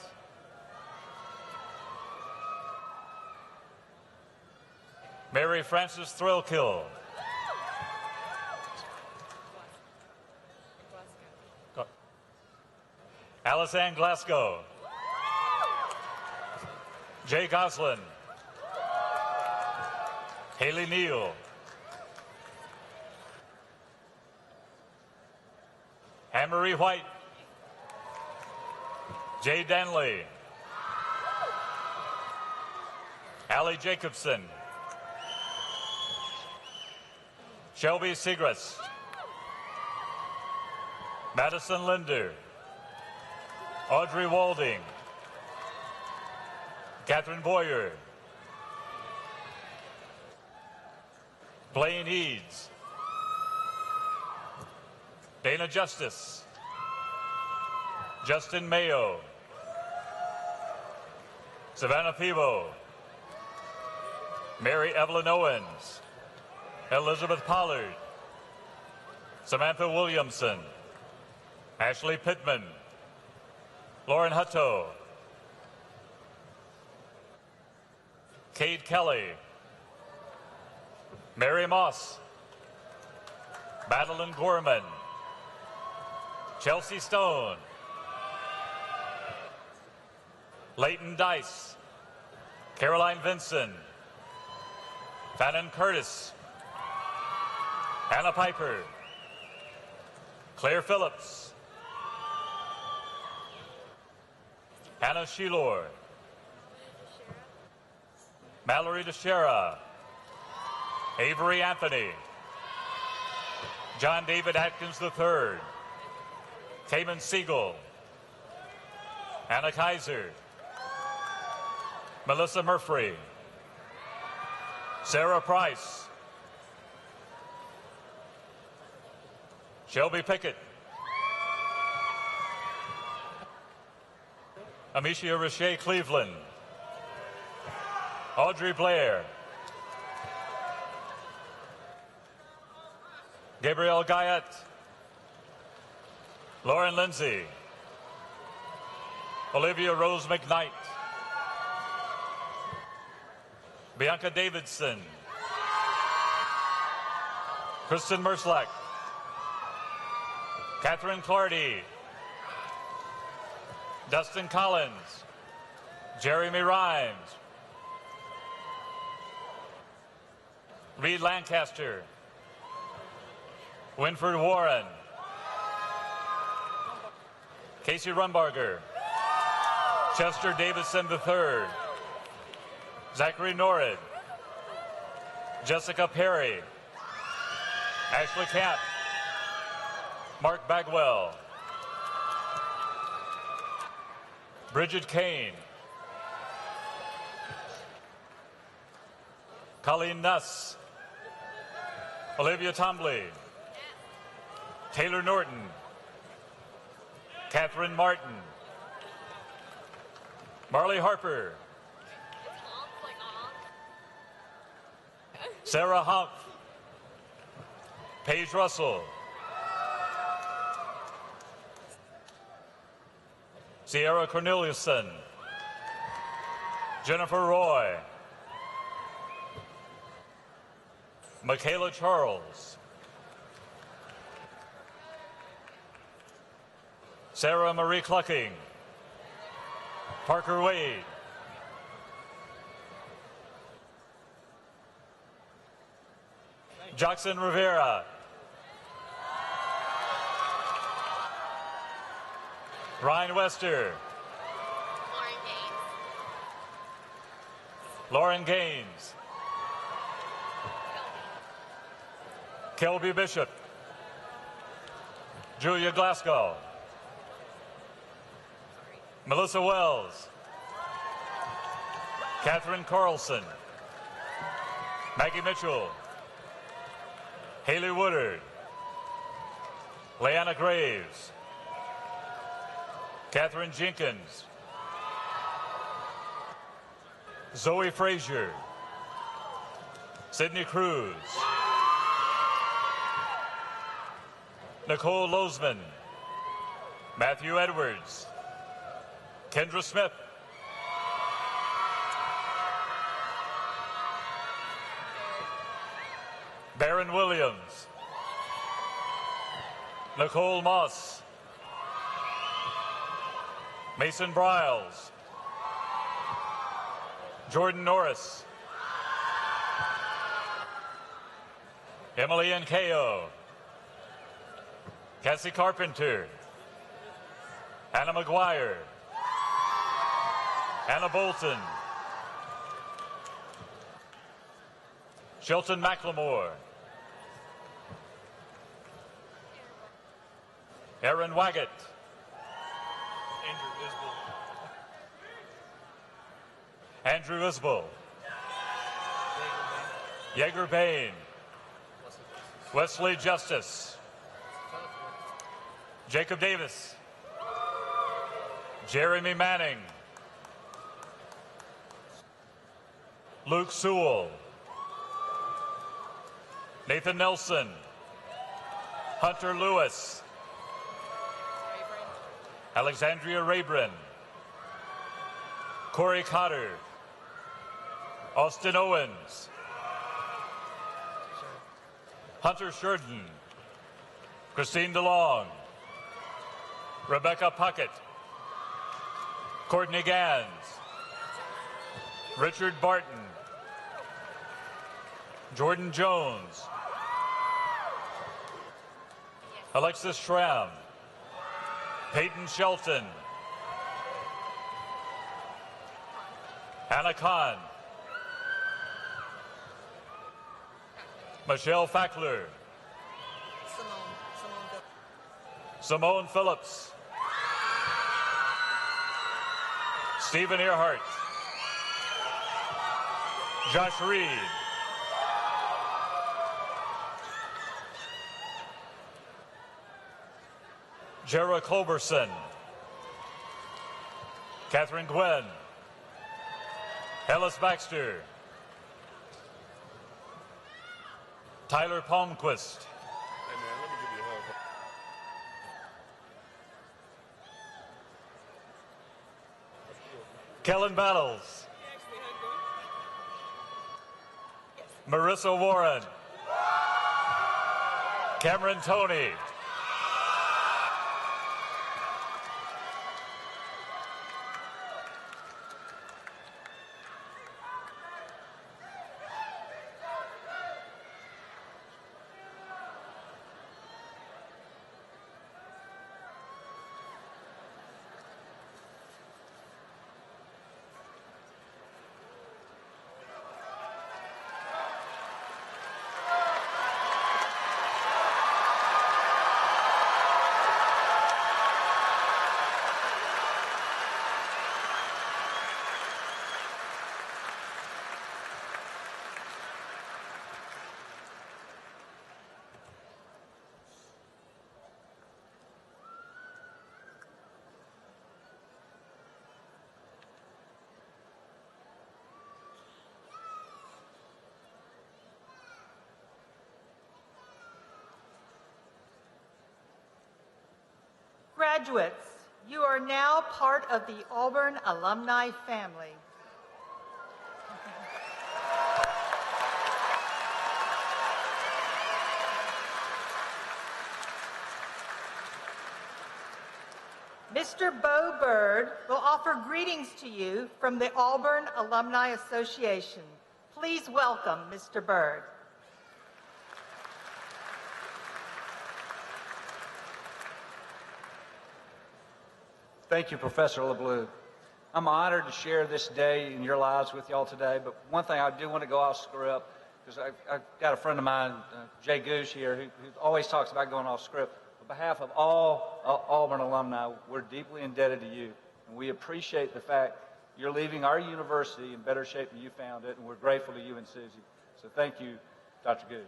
Mary Frances Thrillkill, Alice Ann Glasgow, Jay Goslin, Haley Neal, Anne-Marie White, Jay Danley, Allie Jacobson, Shelby Segrist, Madison Linder, Audrey Walding, Catherine Boyer, Blaine Eads, Dana Justice, Justin Mayo, Savannah Peebo, Mary Evelyn Owens, Elizabeth Pollard, Samantha Williamson, Ashley Pittman, Lauren Hutto, Cade Kelly, Mary Moss, Madeline Gorman, Chelsea Stone, Leighton Dice, Caroline Vinson, Fannin Curtis, Anna Piper, Claire Phillips, Hannah Shelor, Mallory DeShera, Avery Anthony, John David Atkins III, Cayman Siegel, Anna Kaiser, Melissa Murphy, Sarah Price, Shelby Pickett, Amicia Roche Cleveland, Audrey Blair, Gabrielle Guyette, Lauren Lindsay, Olivia Rose McKnight, Bianca Davidson, Kristen Merslack, Catherine Clardy, Dustin Collins, Jeremy Rhymes, Reed Lancaster, Winford Warren, Casey Rumbarger, Chester Davison III, Zachary Norrid, Jessica Perry, Ashley Camp, Mark Bagwell, Bridget Kane, Colleen Nuss, Olivia Tombley, Taylor Norton, Catherine Martin, Marley Harper, Sarah Humph, Paige Russell, Sierra Corneliuson, Jennifer Roy, Michaela Charles, Sarah Marie Clucking, Parker Wade, Jackson Rivera, Ryan Wester, Lauren Gaines, Kelby Bishop, Julia Glasgow, Melissa Wells, Catherine Carlson, Maggie Mitchell, Haley Woodard, Leanna Graves, Catherine Jenkins, Zoe Frazier, Sydney Cruz, Nicole Lozman, Matthew Edwards, Kendra Smith, Baron Williams, Nicole Moss, Mason Briles, Jordan Norris, Emily Nkeo, Cassie Carpenter, Anna McGuire, Anna Bolton, Shelton McLemore, Aaron Waggett, Andrew Isbell, Yeager Bain, Wesley Justice, Jacob Davis, Jeremy Manning, Luke Sewell, Nathan Nelson, Hunter Lewis, Alexandria Rayburn, Corey Cotter, Austin Owens, Hunter Sheridan, Christine DeLong, Rebecca Puckett, Courtney Gans, Richard Barton, Jordan Jones, Alexis Schramm, Peyton Shelton, Anna Kahn, Michelle Fackler, Simone Phillips, Stephen Earhart, Josh Reed, Jera Culberson, Catherine Gwen, Ellis Baxter, Tyler Palmquist, Kellen Battles, Marissa Warren, Cameron Toney, Graduates, you are now part of the Auburn alumni family. Mr. Bo Bird will offer greetings to you from the Auburn Alumni Association. Please welcome Mr. Bird. Thank you, Professor LeBleu. I'm honored to share this day in your lives with y'all today, but one thing I do want to go off script, because I've got a friend of mine, Jay Goosh here, who always talks about going off script. On behalf of all Auburn alumni, we're deeply indebted to you, and we appreciate the fact You're leaving our university in better shape than you found it, and we're grateful to you and Susie. So thank you, Dr. Googe.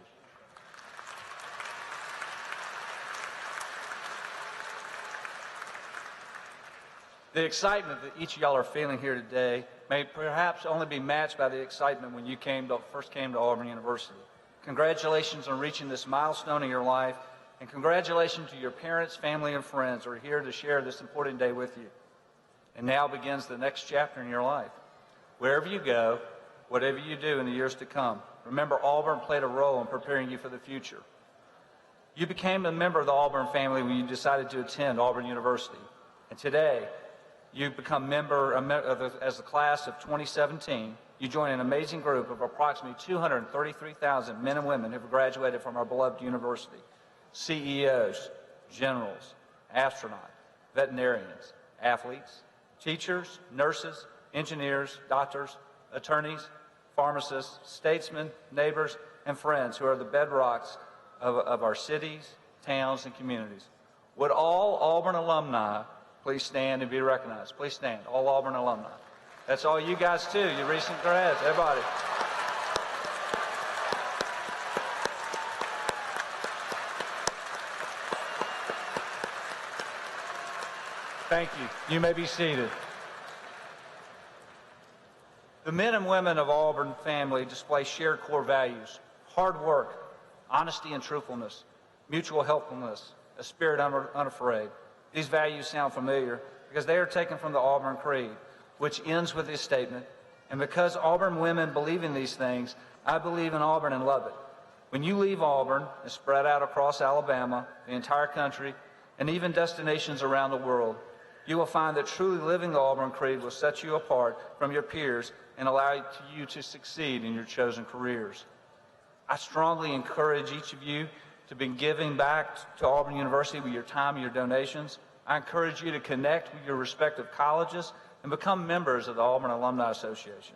The excitement that each of y'all are feeling here today may perhaps only be matched by the excitement when you first came to Auburn University. Congratulations on reaching this milestone in your life, and congratulations to your parents, family, and friends who are here to share this important day with you. And now begins the next chapter in your life. Wherever you go, whatever you do in the years to come, remember Auburn played a role in preparing you for the future. You became a member of the Auburn family when you decided to attend Auburn University. And today, you've become as the class of 2017. You join an amazing group of approximately 233,000 men and women who have graduated from our beloved university. CEOs, generals, astronauts, veterinarians, athletes, teachers, nurses, engineers, doctors, attorneys, pharmacists, statesmen, neighbors, and friends who are the bedrocks of our cities, towns, and communities. Would all Auburn alumni please stand and be recognized? Please stand, all Auburn alumni. That's all you guys too, you recent grads, everybody. Thank you. You may be seated. The men and women of Auburn family display shared core values: hard work, honesty and truthfulness, mutual helpfulness, a spirit unafraid. These values sound familiar because they are taken from the Auburn Creed, which ends with this statement, and because Auburn women believe in these things, I believe in Auburn and love it. When you leave Auburn and spread out across Alabama, the entire country, and even destinations around the world, you will find that truly living the Auburn Creed will set you apart from your peers and allow you to succeed in your chosen careers. I strongly encourage each of you to be giving back to Auburn University with your time and your donations. I encourage you to connect with your respective colleges and become members of the Auburn Alumni Association.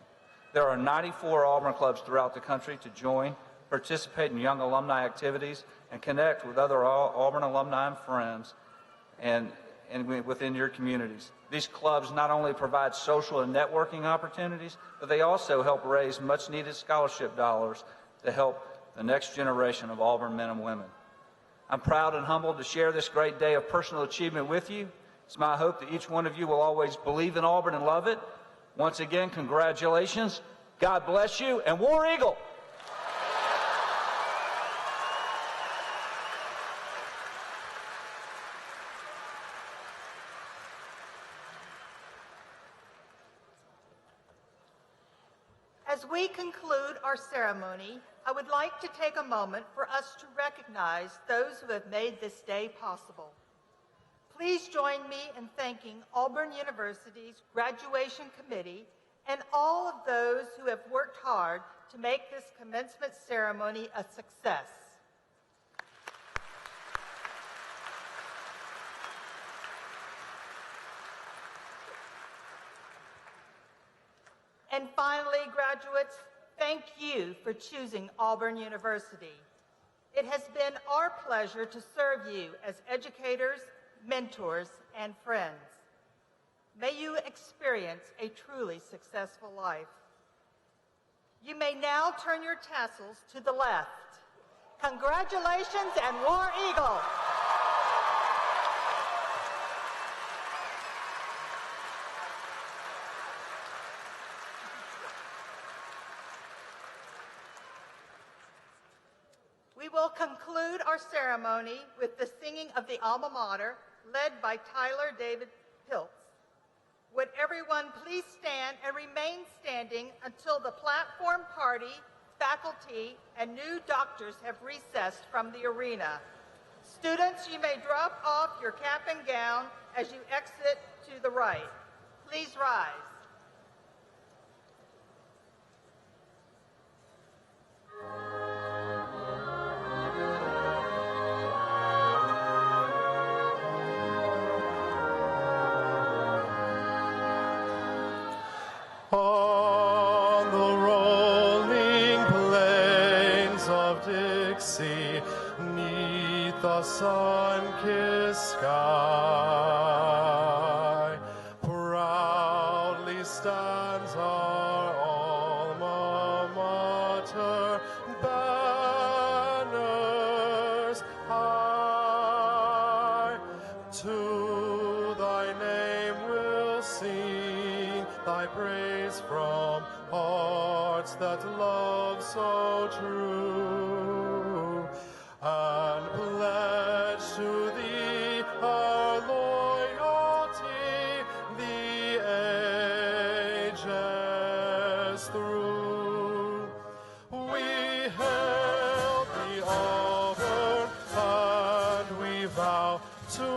There are 94 Auburn clubs throughout the country to join, participate in young alumni activities, and connect with other Auburn alumni and friends and within your communities. These clubs not only provide social and networking opportunities, but they also help raise much-needed scholarship dollars to help the next generation of Auburn men and women. I'm proud and humbled to share this great day of personal achievement with you. It's my hope that each one of you will always believe in Auburn and love it. Once again, congratulations. God bless you, and War Eagle! As we conclude our ceremony, I would like to take a moment for us to recognize those who have made this day possible. Please join me in thanking Auburn University's Graduation Committee and all of those who have worked hard to make this commencement ceremony a success. And finally, graduates, thank you for choosing Auburn University. It has been our pleasure to serve you as educators, mentors, and friends. May you experience a truly successful life. You may now turn your tassels to the left. Congratulations and War Eagle! We will conclude our ceremony with the singing of the alma mater, led by Tyler David Piltz. Would everyone please stand and remain standing until the platform party, faculty, and new doctors have recessed from the arena. Students, you may drop off your cap and gown as you exit to the right. Please rise. On the rolling plains of Dixie, 'neath the sun-kissed sky, proudly stand praise from hearts that love so true, and pledge to thee our loyalty the ages through. We hail the Auburn, and we vow to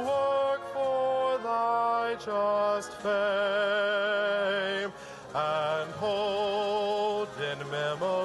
work for thy just fame, and hold in memory